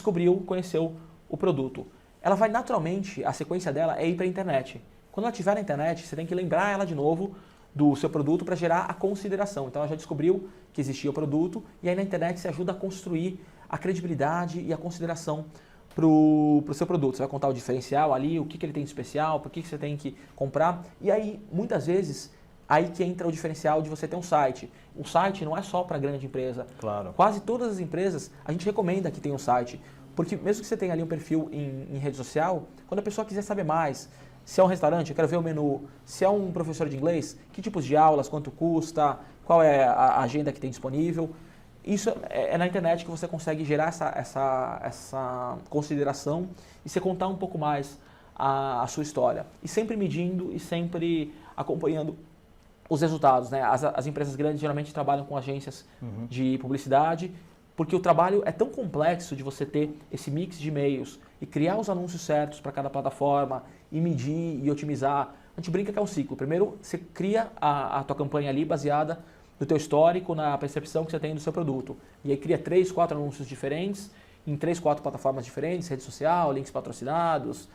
conheceu o produto. Ela vai naturalmente, a sequência dela é ir para a internet. Quando ela estiver na internet, você tem que lembrar ela de novo do seu produto para gerar a consideração. Então ela já descobriu que existia o produto e aí na internet você ajuda a construir a credibilidade e a consideração para o seu produto. Você vai contar o diferencial ali, o que ele tem de especial, por que você tem que comprar. E aí, muitas vezes, aí que entra o diferencial de você ter um site. O site não é só para grande empresa. Claro. Quase todas as empresas, a gente recomenda que tenha um site. Porque mesmo que você tenha ali um perfil em rede social, quando a pessoa quiser saber mais, se é um restaurante, eu quero ver o menu, se é um professor de inglês, que tipos de aulas, quanto custa, qual é a agenda que tem disponível. Isso é na internet que você consegue gerar essa consideração e você contar um pouco mais a sua história. E sempre medindo e sempre acompanhando os resultados, né? As empresas grandes geralmente trabalham com agências de publicidade, porque o trabalho é tão complexo de você ter esse mix de meios e criar os anúncios certos para cada plataforma e medir e otimizar. A gente brinca que é um ciclo. Primeiro, você cria a tua campanha ali baseada no teu histórico, na percepção que você tem do seu produto. E aí cria 3, 4 anúncios diferentes, em 3, 4 plataformas diferentes, rede social, links patrocinados,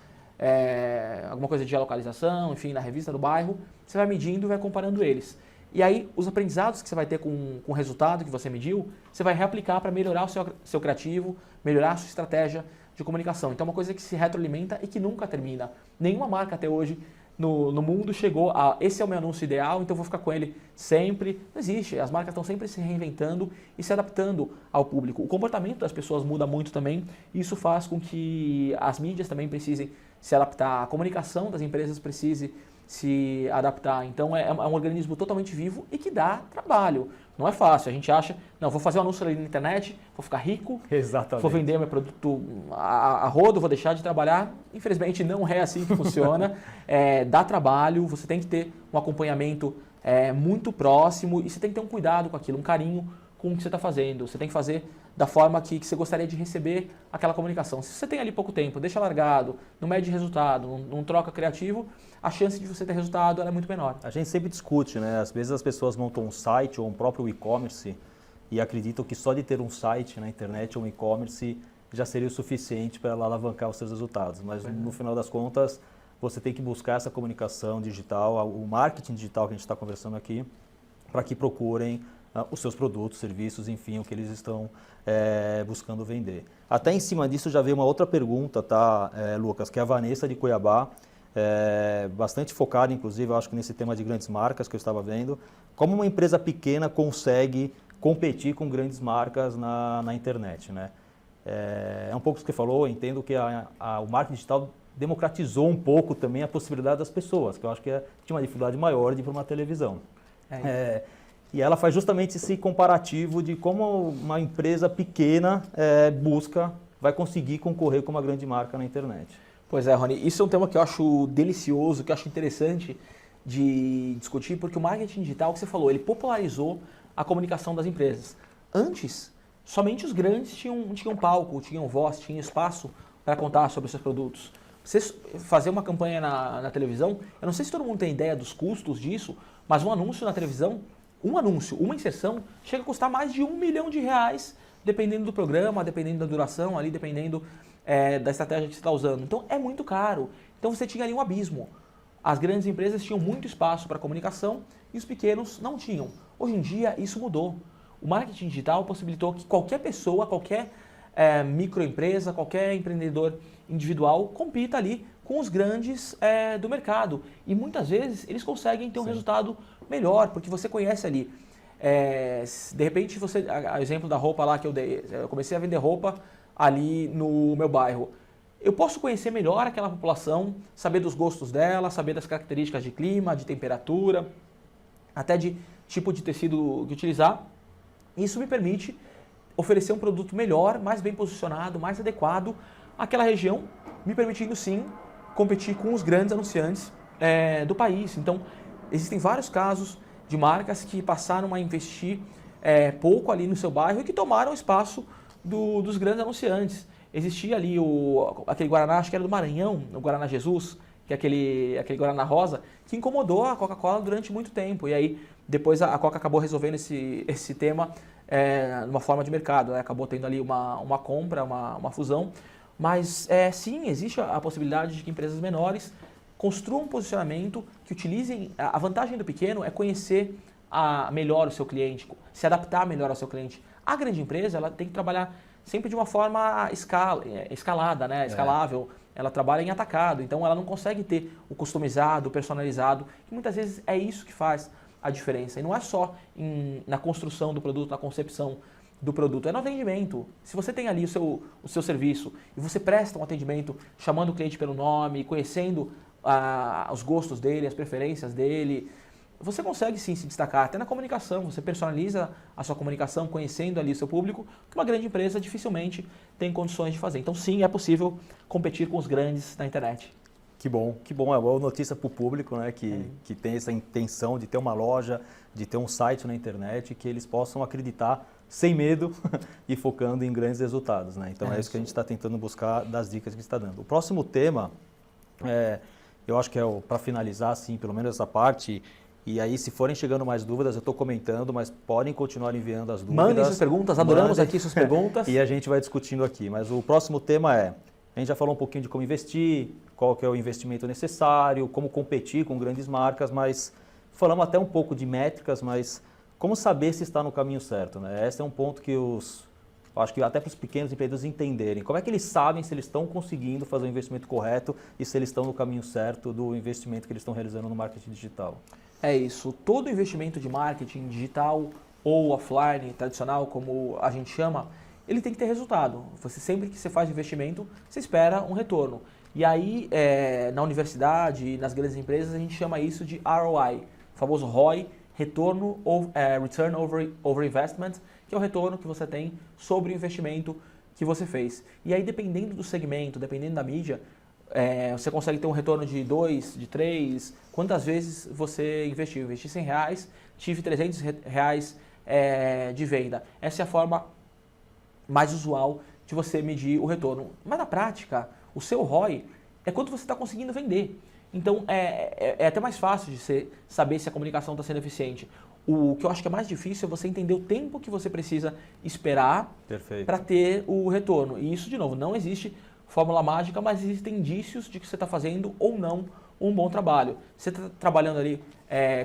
alguma coisa de geolocalização, enfim, na revista do bairro. Você vai medindo e vai comparando eles. E aí, os aprendizados que você vai ter com o resultado que você mediu, você vai reaplicar para melhorar o seu criativo, melhorar a sua estratégia de comunicação. Então, é uma coisa que se retroalimenta e que nunca termina. Nenhuma marca até hoje no mundo chegou a esse é o meu anúncio ideal, então eu vou ficar com ele sempre. Não existe. As marcas estão sempre se reinventando e se adaptando ao público. O comportamento das pessoas muda muito também e isso faz com que as mídias também precisem se adaptar. A comunicação das empresas precise se adaptar. Então é um organismo totalmente vivo e que dá trabalho. Não é fácil. A gente acha, não, vou fazer um anúncio ali na internet, vou ficar rico, Exatamente. vou vender meu produto a rodo, vou deixar de trabalhar. Infelizmente não é assim que funciona. Dá trabalho, você tem que ter um acompanhamento muito próximo e você tem que ter um cuidado com aquilo, um carinho com o que você está fazendo. Você tem que fazer da forma que você gostaria de receber aquela comunicação. Se você tem ali pouco tempo, deixa largado, não mede resultado, não troca criativo, a chance de você ter resultado ela é muito menor. A gente sempre discute, né? Às vezes as pessoas montam um site ou um próprio e-commerce e acreditam que só de ter um site na internet ou um e-commerce já seria o suficiente para ela alavancar os seus resultados. Mas no final das contas, você tem que buscar essa comunicação digital, o marketing digital que a gente está conversando aqui, para que procurem os seus produtos, serviços, enfim, o que eles estão buscando vender. Até em cima disso já veio uma outra pergunta, tá, Lucas, que é a Vanessa de Cuiabá, bastante focada, inclusive, eu acho que nesse tema de grandes marcas que eu estava vendo. Como uma empresa pequena consegue competir com grandes marcas na internet, né? É um pouco o que você falou, eu entendo que o marketing digital democratizou um pouco também a possibilidade das pessoas, que eu acho que tinha uma dificuldade maior de ir para uma televisão. E ela faz justamente esse comparativo de como uma empresa pequena vai conseguir concorrer com uma grande marca na internet. Pois é, Rony, isso é um tema que eu acho delicioso, que eu acho interessante de discutir, porque o marketing digital, que você falou, ele popularizou a comunicação das empresas. Antes, somente os grandes tinham palco, tinham voz, tinham espaço para contar sobre os seus produtos. Você fazer uma campanha na televisão, eu não sei se todo mundo tem ideia dos custos disso, mas um anúncio na televisão, uma inserção, chega a custar mais de R$1 milhão, dependendo do programa, dependendo da duração, ali, dependendo da estratégia que você está usando. Então é muito caro. Então você tinha ali um abismo. As grandes empresas tinham muito espaço para comunicação e os pequenos não tinham. Hoje em dia isso mudou. O marketing digital possibilitou que qualquer pessoa, qualquer microempresa, qualquer empreendedor individual compita ali com os grandes do mercado. E muitas vezes eles conseguem ter um resultado melhor, porque você conhece ali. De repente, o exemplo da roupa lá que eu dei, eu comecei a vender roupa ali no meu bairro. Eu posso conhecer melhor aquela população, saber dos gostos dela, saber das características de clima, de temperatura, até de tipo de tecido que utilizar. Isso me permite oferecer um produto melhor, mais bem posicionado, mais adequado àquela região, me permitindo sim competir com os grandes anunciantes do país. Então, existem vários casos de marcas que passaram a investir pouco ali no seu bairro e que tomaram o espaço dos grandes anunciantes. Existia ali aquele Guaraná, acho que era do Maranhão, o Guaraná Jesus, que é aquele Guaraná rosa, que incomodou a Coca-Cola durante muito tempo. E aí, depois a Coca acabou resolvendo esse tema de uma forma de mercado, né? Acabou tendo ali uma compra, uma fusão. Mas sim, existe a possibilidade de que empresas menores construam um posicionamento que utilizem... A vantagem do pequeno é conhecer melhor o seu cliente, se adaptar melhor ao seu cliente. A grande empresa ela tem que trabalhar sempre de uma forma escalada, né? Escalável. Ela trabalha em atacado, então ela não consegue ter o customizado, o personalizado, que muitas vezes é isso que faz a diferença. E não é só na construção do produto, na concepção do produto, é no atendimento. Se você tem ali o seu serviço e você presta um atendimento chamando o cliente pelo nome, conhecendo os gostos dele, as preferências dele, você consegue sim se destacar, até na comunicação, você personaliza a sua comunicação conhecendo ali o seu público, que uma grande empresa dificilmente tem condições de fazer. Então sim, é possível competir com os grandes na internet. Que bom, é uma boa notícia para o público, né, que tem essa intenção de ter uma loja, de ter um site na internet, que eles possam acreditar sem medo e focando em grandes resultados, né? Então é isso que a gente está tentando buscar das dicas que está dando. O próximo tema, eu acho que para finalizar, assim, pelo menos essa parte. E aí, se forem chegando mais dúvidas, eu estou comentando, mas podem continuar enviando as dúvidas. Mandem suas perguntas, adoramos aqui suas perguntas. E a gente vai discutindo aqui. Mas o próximo tema a gente já falou um pouquinho de como investir, qual que é o investimento necessário, como competir com grandes marcas, mas falamos até um pouco de métricas, mas como saber se está no caminho certo, né? Esse é um ponto que acho que até para os pequenos empreendedores entenderem. Como é que eles sabem se eles estão conseguindo fazer o investimento correto e se eles estão no caminho certo do investimento que eles estão realizando no marketing digital? É isso. Todo investimento de marketing digital ou offline, tradicional, como a gente chama, ele tem que ter resultado. Sempre que você faz investimento, você espera um retorno. E aí, na universidade e nas grandes empresas, a gente chama isso de ROI, o famoso ROI, Return over Investment, que é o retorno que você tem sobre o investimento que você fez. E aí, dependendo do segmento, dependendo da mídia, você consegue ter um retorno de 2, de 3, quantas vezes você investiu. Investi R$100, tive R$300 de venda. Essa é a forma mais usual de você medir o retorno. Mas na prática, o seu ROI é quanto você está conseguindo vender. Então, é até mais fácil de você saber se a comunicação está sendo eficiente. O que eu acho que é mais difícil é você entender o tempo que você precisa esperar para ter o retorno. E isso, de novo, não existe fórmula mágica, mas existem indícios de que você está fazendo ou não um bom trabalho. Você está trabalhando ali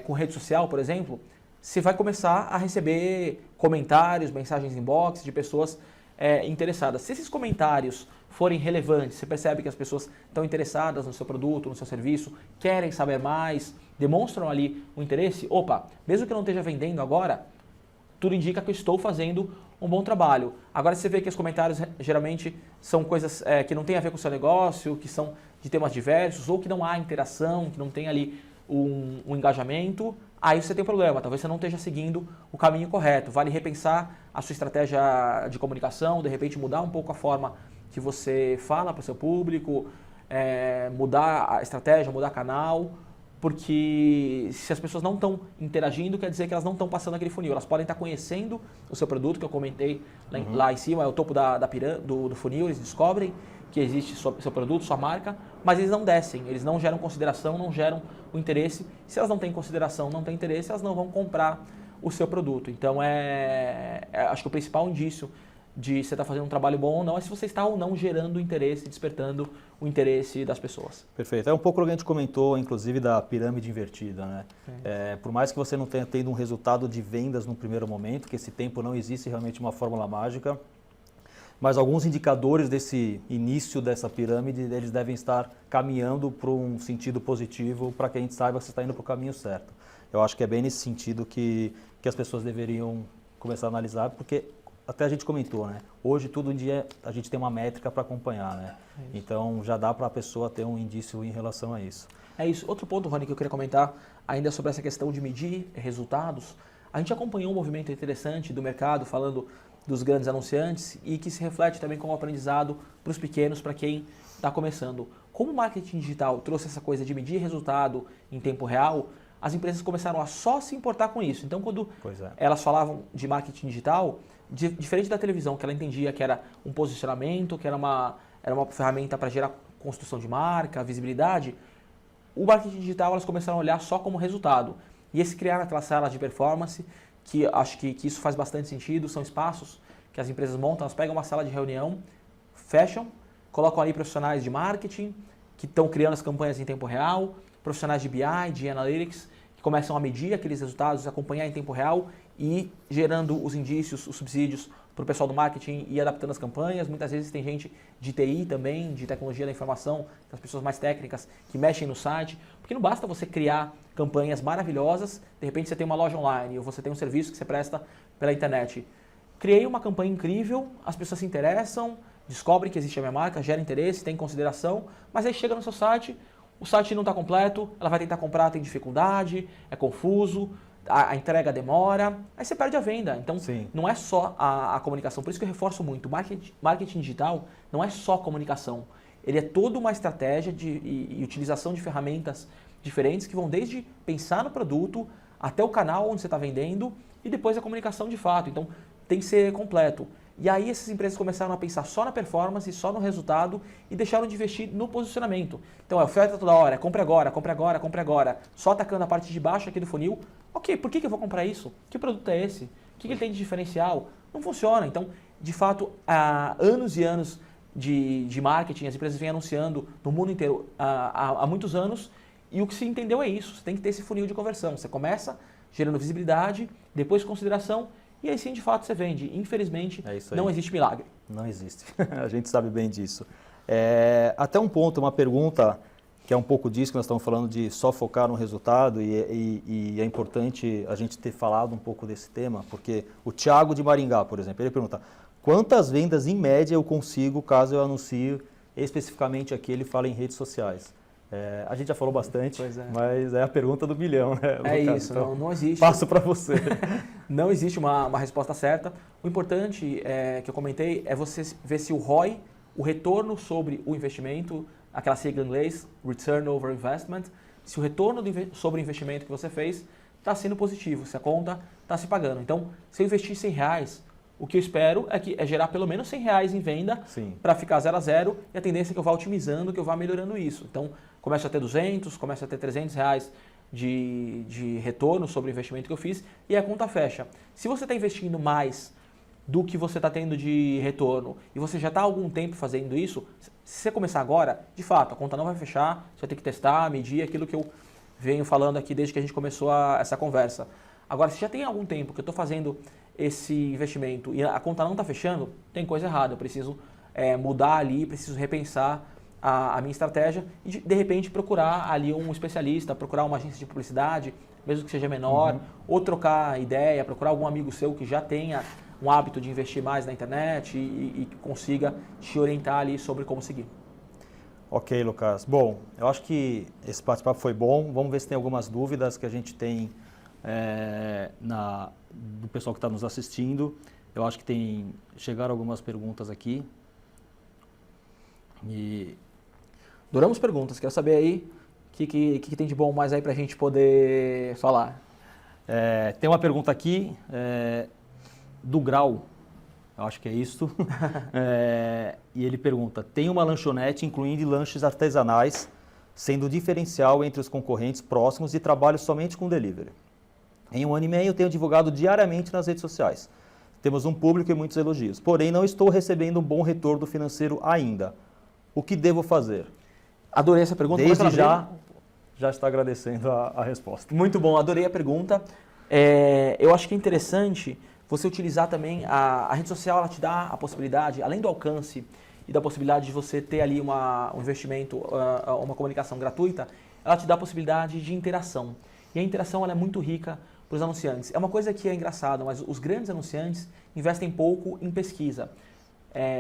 com rede social, por exemplo, você vai começar a receber comentários, mensagens inbox de pessoas interessadas. Se esses comentários forem relevantes, você percebe que as pessoas estão interessadas no seu produto, no seu serviço, querem saber mais, demonstram ali o interesse, opa, mesmo que eu não esteja vendendo agora, tudo indica que eu estou fazendo um bom trabalho. Agora você vê que os comentários geralmente são coisas que não têm a ver com o seu negócio, que são de temas diversos, ou que não há interação, que não tem ali um engajamento, aí você tem um problema, talvez você não esteja seguindo o caminho correto. Vale repensar a sua estratégia de comunicação, de repente mudar um pouco a forma que você fala para o seu público, mudar a estratégia, mudar canal, porque se as pessoas não estão interagindo, quer dizer que elas não estão passando aquele funil. Elas podem estar conhecendo o seu produto, que eu comentei lá em cima, é o topo do funil, eles descobrem que existe seu produto, sua marca, mas eles não descem, eles não geram consideração, não geram o interesse. Se elas não têm consideração, não têm interesse, elas não vão comprar o seu produto. Então, acho que o principal indício de você estar fazendo um trabalho bom ou não é se você está ou não gerando interesse, despertando o interesse das pessoas. Perfeito. É um pouco o que a gente comentou, inclusive, da pirâmide invertida, né? Por mais que você não tenha tido um resultado de vendas no primeiro momento, que esse tempo não existe realmente uma fórmula mágica, mas alguns indicadores desse início dessa pirâmide, eles devem estar caminhando para um sentido positivo para que a gente saiba que você está indo para o caminho certo. Eu acho que é bem nesse sentido que as pessoas deveriam começar a analisar, porque até a gente comentou, né? Hoje, todo dia, a gente tem uma métrica para acompanhar, né? Então, já dá para a pessoa ter um indício em relação a isso. É isso. Outro ponto, Rony, que eu queria comentar ainda sobre essa questão de medir resultados. A gente acompanhou um movimento interessante do mercado, falando dos grandes anunciantes e que se reflete também como aprendizado para os pequenos, para quem está começando. Como o marketing digital trouxe essa coisa de medir resultado em tempo real, as empresas começaram a só se importar com isso. Então, quando elas falavam de marketing digital, diferente da televisão, que ela entendia que era um posicionamento, que era uma ferramenta para gerar construção de marca, visibilidade, o marketing digital elas começaram a olhar só como resultado. E esse criar aquela sala de performance, que acho que isso faz bastante sentido, são espaços que as empresas montam, elas pegam uma sala de reunião, fecham, colocam ali profissionais de marketing, que estão criando as campanhas em tempo real, profissionais de BI, de Analytics, que começam a medir aqueles resultados, acompanhar em tempo real e gerando os indícios, os subsídios para o pessoal do marketing e adaptando as campanhas. Muitas vezes tem gente de TI também, de tecnologia da informação, das pessoas mais técnicas que mexem no site, porque não basta você criar campanhas maravilhosas, de repente você tem uma loja online ou você tem um serviço que você presta pela internet. Criei uma campanha incrível, as pessoas se interessam, descobrem que existe a minha marca, gera interesse, tem consideração, mas aí chega no seu site, o site não está completo, ela vai tentar comprar, tem dificuldade, é confuso, a entrega demora, aí você perde a venda. Então, não é só a comunicação. Por isso que eu reforço muito, o marketing digital não é só comunicação. Ele é toda uma estratégia e utilização de ferramentas diferentes que vão desde pensar no produto até o canal onde você está vendendo e depois a comunicação de fato. Então, tem que ser completo. E aí essas empresas começaram a pensar só na performance, só no resultado e deixaram de investir no posicionamento. Então, oferta toda hora, compre agora, compre agora, compre agora, só atacando a parte de baixo aqui do funil. Ok, por que eu vou comprar isso? Que produto é esse? O que ele tem de diferencial? Não funciona. Então, de fato, há anos e anos de marketing, as empresas vêm anunciando no mundo inteiro há muitos anos e o que se entendeu é isso. Você tem que ter esse funil de conversão. Você começa gerando visibilidade, depois consideração e aí sim, de fato, você vende. Infelizmente, não existe milagre. Não existe. A gente sabe bem disso. Até um ponto, uma pergunta que é um pouco disso que nós estamos falando de só focar no resultado e é importante a gente ter falado um pouco desse tema, porque o Thiago de Maringá, por exemplo, ele pergunta: quantas vendas em média eu consigo caso eu anuncie especificamente aqui ele fala em redes sociais. A gente já falou bastante, Pois é. Mas é a pergunta do milhão, né, Lucas? É isso, então, não existe. Passo para você. Não existe uma resposta certa. O importante que eu comentei é você ver se o ROI, o retorno sobre o investimento, aquela sigla em inglês, Return over Investment, se o retorno sobre o investimento que você fez está sendo positivo, se a conta está se pagando. Então, se eu investir R$100, o que eu espero é gerar pelo menos R$100 em venda para ficar 0 a 0 e a tendência é que eu vá otimizando, que eu vá melhorando isso. Então, começa a ter 200, começa a ter R$300 de retorno sobre o investimento que eu fiz e a conta fecha. Se você está investindo mais do que você está tendo de retorno e você já está há algum tempo fazendo isso, se você começar agora, de fato, a conta não vai fechar, você vai ter que testar, medir aquilo que eu venho falando aqui desde que a gente começou essa conversa. Agora, se já tem algum tempo que eu estou fazendo esse investimento e a conta não está fechando, tem coisa errada, eu preciso mudar ali, preciso repensar a minha estratégia e de repente procurar ali um especialista, procurar uma agência de publicidade, mesmo que seja menor, ou trocar ideia, procurar algum amigo seu que já tenha um hábito de investir mais na internet e consiga te orientar ali sobre como seguir. Ok, Lucas. Bom, eu acho que esse bate-papo foi bom. Vamos ver se tem algumas dúvidas que a gente tem do pessoal que está nos assistindo. Eu acho que chegaram algumas perguntas aqui. E adoramos perguntas. Quero saber aí o que tem de bom mais aí para a gente poder falar. Tem uma pergunta aqui do Grau. Eu acho que é isso. E ele pergunta, tem uma lanchonete incluindo lanches artesanais, sendo o diferencial entre os concorrentes próximos e trabalho somente com delivery. Em 1 ano e meio eu tenho divulgado diariamente nas redes sociais. Temos um público e muitos elogios. Porém, não estou recebendo um bom retorno financeiro ainda. O que devo fazer? Adorei essa pergunta. Desde já está agradecendo a resposta. Muito bom, adorei a pergunta. Eu acho que é interessante você utilizar também a rede social, ela te dá a possibilidade, além do alcance e da possibilidade de você ter ali um investimento, uma comunicação gratuita, ela te dá a possibilidade de interação. E a interação ela é muito rica para os anunciantes. É uma coisa que é engraçada, mas os grandes anunciantes investem pouco em pesquisa.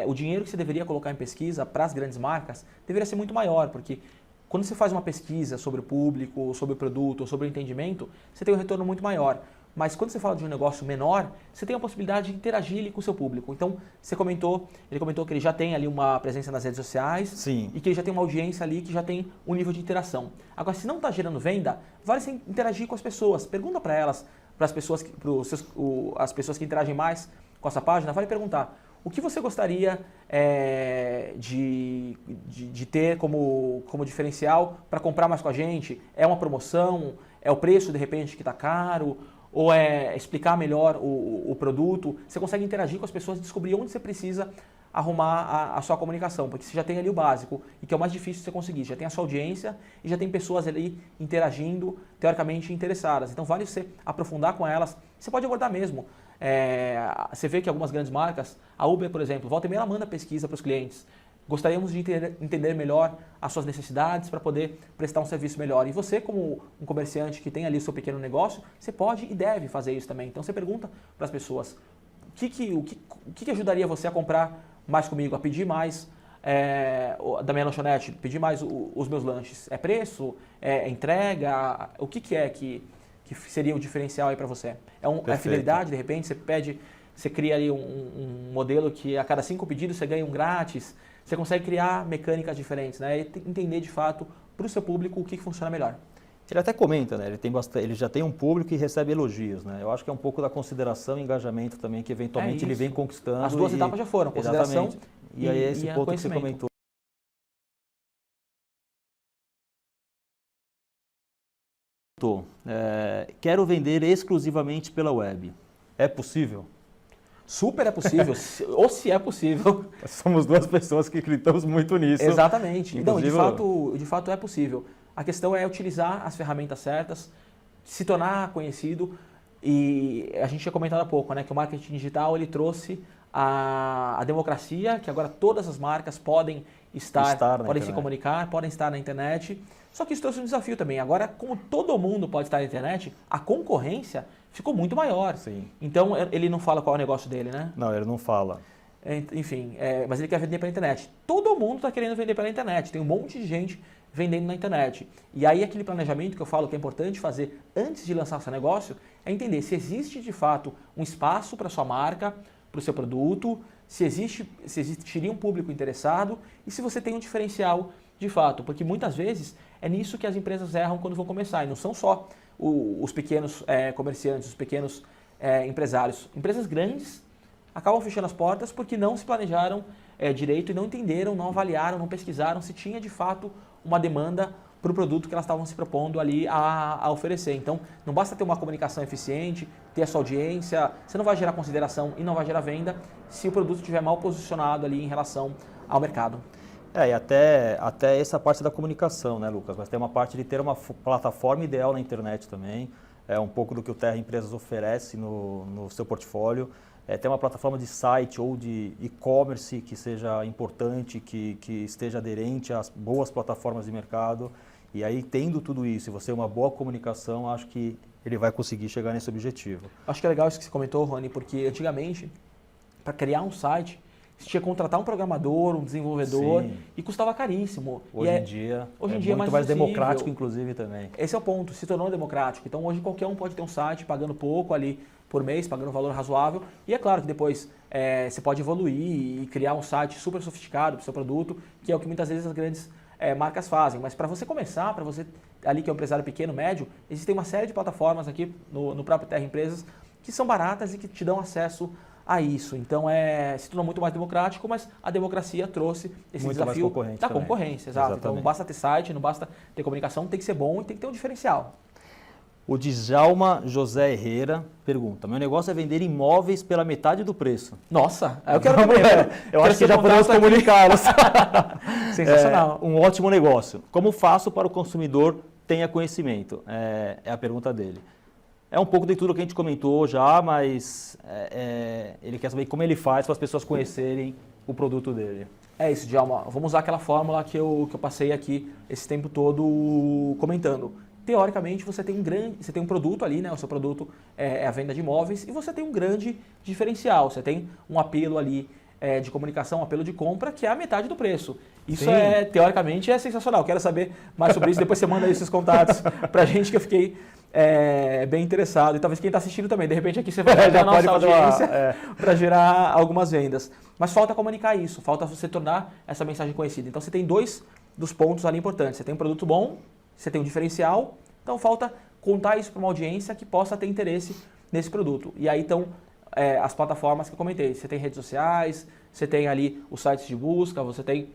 O dinheiro que você deveria colocar em pesquisa para as grandes marcas deveria ser muito maior, porque quando você faz uma pesquisa sobre o público, sobre o produto, sobre o entendimento, você tem um retorno muito maior. Mas quando você fala de um negócio menor, você tem a possibilidade de interagir ali com o seu público. Então, ele comentou que ele já tem ali uma presença nas redes sociais. Sim. E que ele já tem uma audiência ali que já tem um nível de interação. Agora, se não está gerando venda, vale você interagir com as pessoas. Pergunta para elas, para as pessoas, as pessoas que interagem mais com essa página, vale perguntar o que você gostaria de ter como diferencial para comprar mais com a gente? É uma promoção? É o preço, de repente, que está caro? Ou é explicar melhor o produto? Você consegue interagir com as pessoas e descobrir onde você precisa arrumar a sua comunicação, porque você já tem ali o básico, e que é o mais difícil de você conseguir. Já tem a sua audiência e já tem pessoas ali interagindo, teoricamente interessadas. Então vale você aprofundar com elas. Você pode abordar mesmo. Você vê que algumas grandes marcas, a Uber, por exemplo, volta e meia ela manda pesquisa para os clientes. Gostaríamos de entender melhor as suas necessidades para poder prestar um serviço melhor. E você, como um comerciante que tem ali o seu pequeno negócio, você pode e deve fazer isso também. Então você pergunta para as pessoas, o que ajudaria você a comprar mais comigo, a pedir mais da minha lanchonete, pedir mais os meus lanches? É preço? É entrega? O que seria o diferencial aí para você? É fidelidade, de repente, você cria ali um modelo que a cada 5 pedidos você ganha um grátis. Você consegue criar mecânicas diferentes, né? E entender de fato para o seu público o que funciona melhor. Ele até comenta, né? Ele já tem um público e recebe elogios, né? Eu acho que é um pouco da consideração e engajamento também que eventualmente ele vem conquistando. As duas etapas já foram, consideração. Exatamente. E aí esse ponto que você comentou. Quero vender exclusivamente pela web. É possível? Super é possível, ou se é possível. Somos duas pessoas que acreditamos muito nisso. Exatamente. Então, de fato é possível. A questão é utilizar as ferramentas certas, se tornar conhecido. E a gente tinha comentado há pouco, né, que o marketing digital ele trouxe a democracia, que agora todas as marcas podem podem se comunicar, podem estar na internet. Só que isso trouxe um desafio também. Agora, como todo mundo pode estar na internet, a concorrência ficou muito maior. Sim. Então, ele não fala qual é o negócio dele, né? Não, ele não fala. enfim, mas ele quer vender pela internet. Todo mundo está querendo vender pela internet, tem um monte de gente vendendo na internet. E aí aquele planejamento que eu falo que é importante fazer antes de lançar o seu negócio é entender se existe de fato um espaço para sua marca, para o seu produto, se existiria um público interessado e se você tem um diferencial de fato, porque muitas vezes é nisso que as empresas erram quando vão começar, e não são só os pequenos comerciantes, os pequenos empresários. Empresas grandes acabam fechando as portas porque não se planejaram direito e não entenderam, não avaliaram, não pesquisaram se tinha de fato uma demanda para o produto que elas estavam se propondo ali a oferecer. Então, não basta ter uma comunicação eficiente, ter a sua audiência, você não vai gerar consideração e não vai gerar venda se o produto estiver mal posicionado ali em relação ao mercado. E até essa parte da comunicação, né, Lucas? Mas tem uma parte de ter uma plataforma ideal na internet também. É um pouco do que o Terra Empresas oferece no seu portfólio. Ter uma plataforma de site ou de e-commerce que seja importante, que esteja aderente às boas plataformas de mercado. E aí, tendo tudo isso e você uma boa comunicação, acho que ele vai conseguir chegar nesse objetivo. Acho que é legal isso que você comentou, Rony, porque antigamente, para criar um site, você tinha que contratar um programador, um desenvolvedor, sim, e custava caríssimo. Hoje em dia é muito mais democrático, inclusive, também. Esse é o ponto, se tornou democrático. Então, hoje qualquer um pode ter um site pagando pouco ali por mês, pagando um valor razoável. E é claro que depois você pode evoluir e criar um site super sofisticado para o seu produto, que é o que muitas vezes as grandes marcas fazem. Mas para você começar, para você ali que é um empresário pequeno, médio, existem uma série de plataformas aqui no próprio Terra Empresas que são baratas e que te dão acesso a isso. Então se tornou muito mais democrático, mas a democracia trouxe esse muito desafio da concorrência. Exato. Então não basta ter site, não basta ter comunicação, tem que ser bom e tem que ter um diferencial. O Djalma José Herrera pergunta: meu negócio é vender imóveis pela metade do preço. Nossa, eu quero ver. Eu acho que já podemos comunicá-los. Sensacional. Um ótimo negócio. Como faço para o consumidor tenha conhecimento? É a pergunta dele. É um pouco de tudo que a gente comentou já, mas ele quer saber como ele faz para as pessoas conhecerem o produto dele. É isso, Djalma. Vamos usar aquela fórmula que eu passei aqui esse tempo todo comentando. Teoricamente, você tem um produto ali, né? O seu produto é a venda de imóveis e você tem um grande diferencial. Você tem um apelo ali de comunicação, um apelo de compra, que é a metade do preço. Isso teoricamente, é sensacional. Quero saber mais sobre isso. Depois você manda aí seus contatos pra gente, que eu fiquei bem interessado. E talvez quem está assistindo também. De repente aqui você vai fazer a nossa audiência para gerar algumas vendas. Mas falta comunicar isso, falta você tornar essa mensagem conhecida. Então você tem dois dos pontos ali importantes. Você tem um produto bom, você tem um diferencial, então falta contar isso para uma audiência que possa ter interesse nesse produto. E aí estão as plataformas que eu comentei. Você tem redes sociais, você tem ali os sites de busca, você tem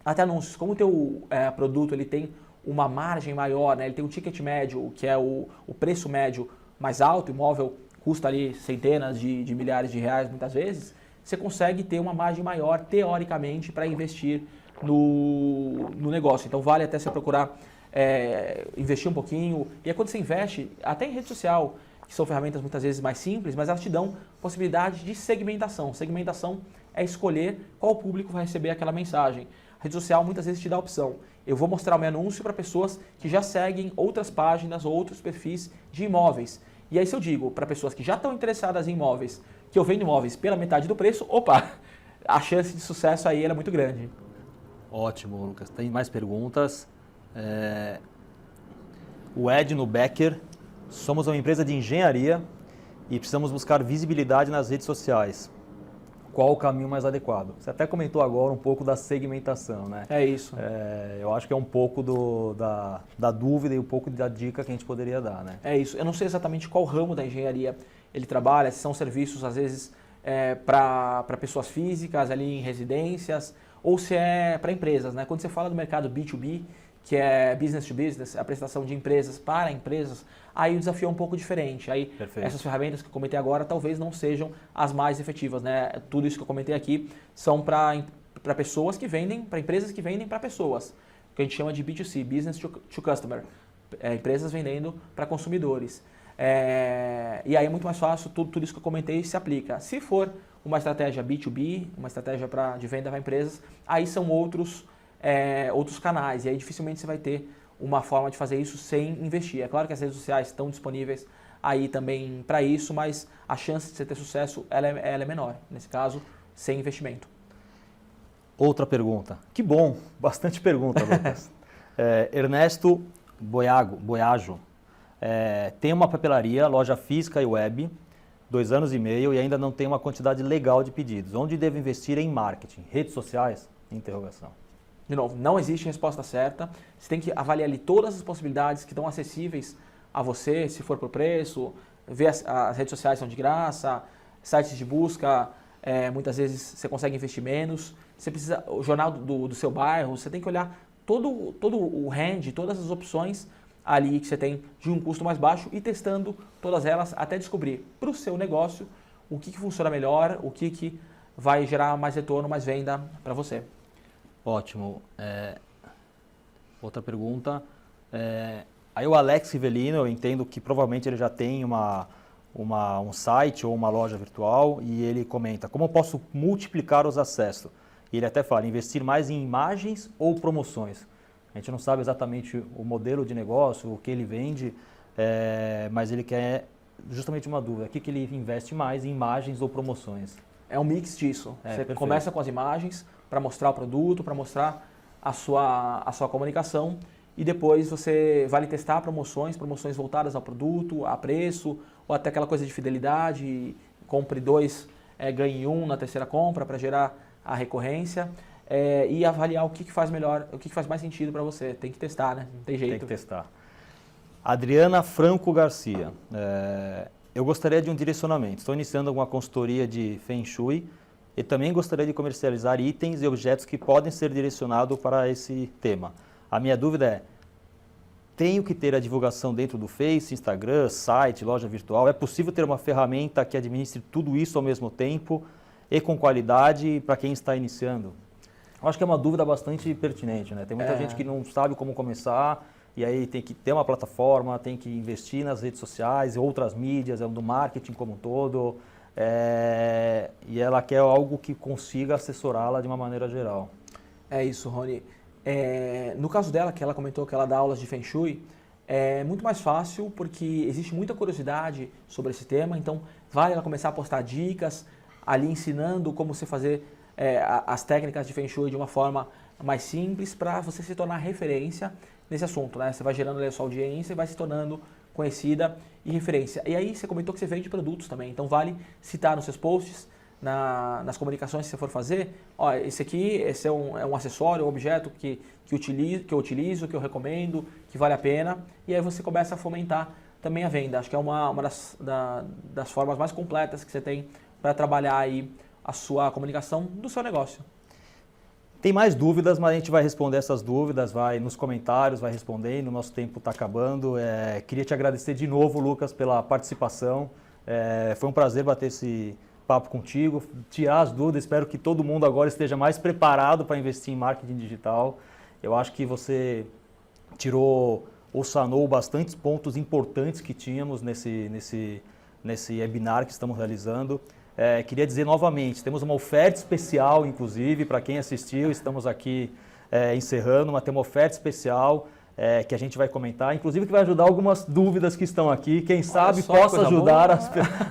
até anúncios. Como o teu produto ele tem uma margem maior, né? Ele tem um ticket médio, que é o preço médio mais alto, o imóvel custa ali centenas de milhares de reais muitas vezes, você consegue ter uma margem maior, teoricamente, para investir no negócio. Então vale até você procurar investir um pouquinho. E é quando você investe, até em rede social, que são ferramentas muitas vezes mais simples, mas elas te dão possibilidade de segmentação. Segmentação é escolher qual público vai receber aquela mensagem. A rede social muitas vezes te dá a opção. Eu vou mostrar o meu anúncio para pessoas que já seguem outras páginas ou outros perfis de imóveis. E aí se eu digo para pessoas que já estão interessadas em imóveis, que eu vendo imóveis pela metade do preço, opa, a chance de sucesso aí é muito grande. Ótimo, Lucas. Tem mais perguntas? O Edno Becker: somos uma empresa de engenharia e precisamos buscar visibilidade nas redes sociais. Qual o caminho mais adequado? Você até comentou agora um pouco da segmentação, né? É isso. Eu acho que é um pouco da dúvida e um pouco da dica que a gente poderia dar, né? É isso. Eu não sei exatamente qual ramo da engenharia ele trabalha, se são serviços, às vezes, para pessoas físicas, ali em residências, ou se é para empresas, né? Quando você fala do mercado B2B, que é business to business, a prestação de empresas para empresas, aí o desafio é um pouco diferente. Aí Perfeito. Essas ferramentas que eu comentei agora talvez não sejam as mais efetivas, né? Tudo isso que eu comentei aqui são para pessoas que vendem, para empresas que vendem para pessoas, que a gente chama de B2C, business to customer, empresas vendendo para consumidores. E aí é muito mais fácil, tudo isso que eu comentei se aplica. Se for uma estratégia B2B, uma estratégia de venda para empresas, aí são outros canais, e aí dificilmente você vai ter uma forma de fazer isso sem investir. É claro que as redes sociais estão disponíveis aí também para isso, mas a chance de você ter sucesso ela é menor. Nesse caso, sem investimento. Outra pergunta. Que bom, bastante pergunta, Lucas. Ernesto Boiajo. Tem uma papelaria, loja física e web, 2 anos e meio e ainda não tem uma quantidade legal de pedidos. Onde devo investir em marketing? Redes sociais? Interrogação. De novo, não existe resposta certa. Você tem que avaliar ali todas as possibilidades que estão acessíveis a você, se for por preço, ver as redes sociais são de graça, sites de busca, muitas vezes você consegue investir menos. Você precisa, o jornal do seu bairro, você tem que olhar todo o range, todas as opções ali que você tem de um custo mais baixo e testando todas elas até descobrir para o seu negócio o que funciona melhor, o que vai gerar mais retorno, mais venda para você. Ótimo. Outra pergunta. Aí o Alex Rivelino, eu entendo que provavelmente ele já tem um site ou uma loja virtual e ele comenta, como eu posso multiplicar os acessos? E ele até fala, investir mais em imagens ou promoções? A gente não sabe exatamente o modelo de negócio, o que ele vende, mas ele quer justamente uma dúvida. O que ele investe mais, em imagens ou promoções? É um mix disso. Você Perfeito. começa com as imagens para mostrar o produto, para mostrar a sua comunicação e depois você vai testar promoções voltadas ao produto, a preço, ou até aquela coisa de fidelidade, compre 2, ganhe 1 na terceira compra para gerar a recorrência. E avaliar o que faz melhor, o que faz mais sentido para você. Tem que testar, né? Não tem jeito. Tem que testar. Adriana Franco Garcia. Eu gostaria de um direcionamento. Estou iniciando alguma consultoria de Feng Shui e também gostaria de comercializar itens e objetos que podem ser direcionados para esse tema. A minha dúvida é, tenho que ter a divulgação dentro do Face, Instagram, site, loja virtual? É possível ter uma ferramenta que administre tudo isso ao mesmo tempo e com qualidade para quem está iniciando? Eu acho que é uma dúvida bastante pertinente, né? Tem muita gente que não sabe como começar e aí tem que ter uma plataforma, tem que investir nas redes sociais, outras mídias, do marketing como um todo, e ela quer algo que consiga assessorá-la de uma maneira geral. É isso, Rony. No caso dela, que ela comentou que ela dá aulas de Feng Shui, é muito mais fácil porque existe muita curiosidade sobre esse tema, então vale ela começar a postar dicas, ali ensinando como você fazer as técnicas de Feng Shui de uma forma mais simples para você se tornar referência nesse assunto, né? Você vai gerando ali a sua audiência e vai se tornando conhecida e referência. E aí você comentou que você vende produtos também, então vale citar nos seus posts, nas comunicações que você for fazer, ó, esse é um acessório, um objeto que eu utilizo, que eu recomendo, que vale a pena, e aí você começa a fomentar também a venda. Acho que é uma das formas mais completas que você tem para trabalhar aí a sua comunicação do seu negócio. Tem mais dúvidas, mas a gente vai responder essas dúvidas, vai nos comentários, vai respondendo, o nosso tempo está acabando. Queria te agradecer de novo, Lucas, pela participação. Foi um prazer bater esse papo contigo, tirar as dúvidas. Espero que todo mundo agora esteja mais preparado para investir em marketing digital. Eu acho que você tirou ou sanou bastantes pontos importantes que tínhamos nesse webinar que estamos realizando. Queria dizer novamente, temos uma oferta especial, inclusive, para quem assistiu, estamos aqui encerrando, mas tem uma oferta especial que a gente vai comentar, inclusive que vai ajudar algumas dúvidas que estão aqui, quem sabe possa ajudar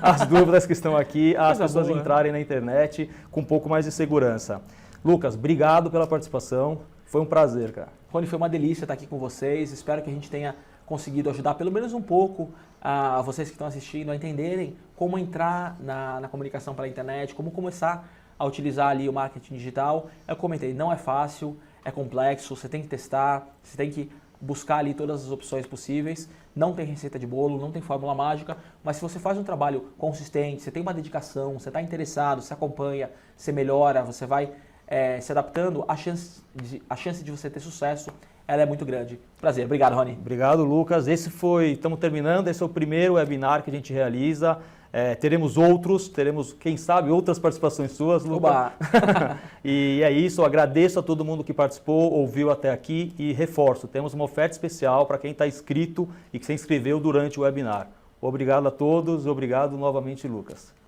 as dúvidas que estão aqui, as pessoas entrarem na internet com um pouco mais de segurança. Lucas, obrigado pela participação, foi um prazer, cara. Rony, foi uma delícia estar aqui com vocês, espero que a gente tenha conseguido ajudar pelo menos um pouco a vocês que estão assistindo a entenderem como entrar na comunicação pela internet, como começar a utilizar ali o marketing digital. Eu comentei, não é fácil, é complexo, você tem que testar, você tem que buscar ali todas as opções possíveis, não tem receita de bolo, não tem fórmula mágica, mas se você faz um trabalho consistente, você tem uma dedicação, você está interessado, você acompanha, você melhora, você vai se adaptando, a chance de você ter sucesso ela é muito grande. Prazer. Obrigado, Rony. Obrigado, Lucas. Estamos terminando, esse é o primeiro webinar que a gente realiza. Teremos outros, quem sabe, outras participações suas, Lucas. E é isso, eu agradeço a todo mundo que participou, ouviu até aqui e reforço, temos uma oferta especial para quem está inscrito e que se inscreveu durante o webinar. Obrigado a todos, obrigado novamente, Lucas.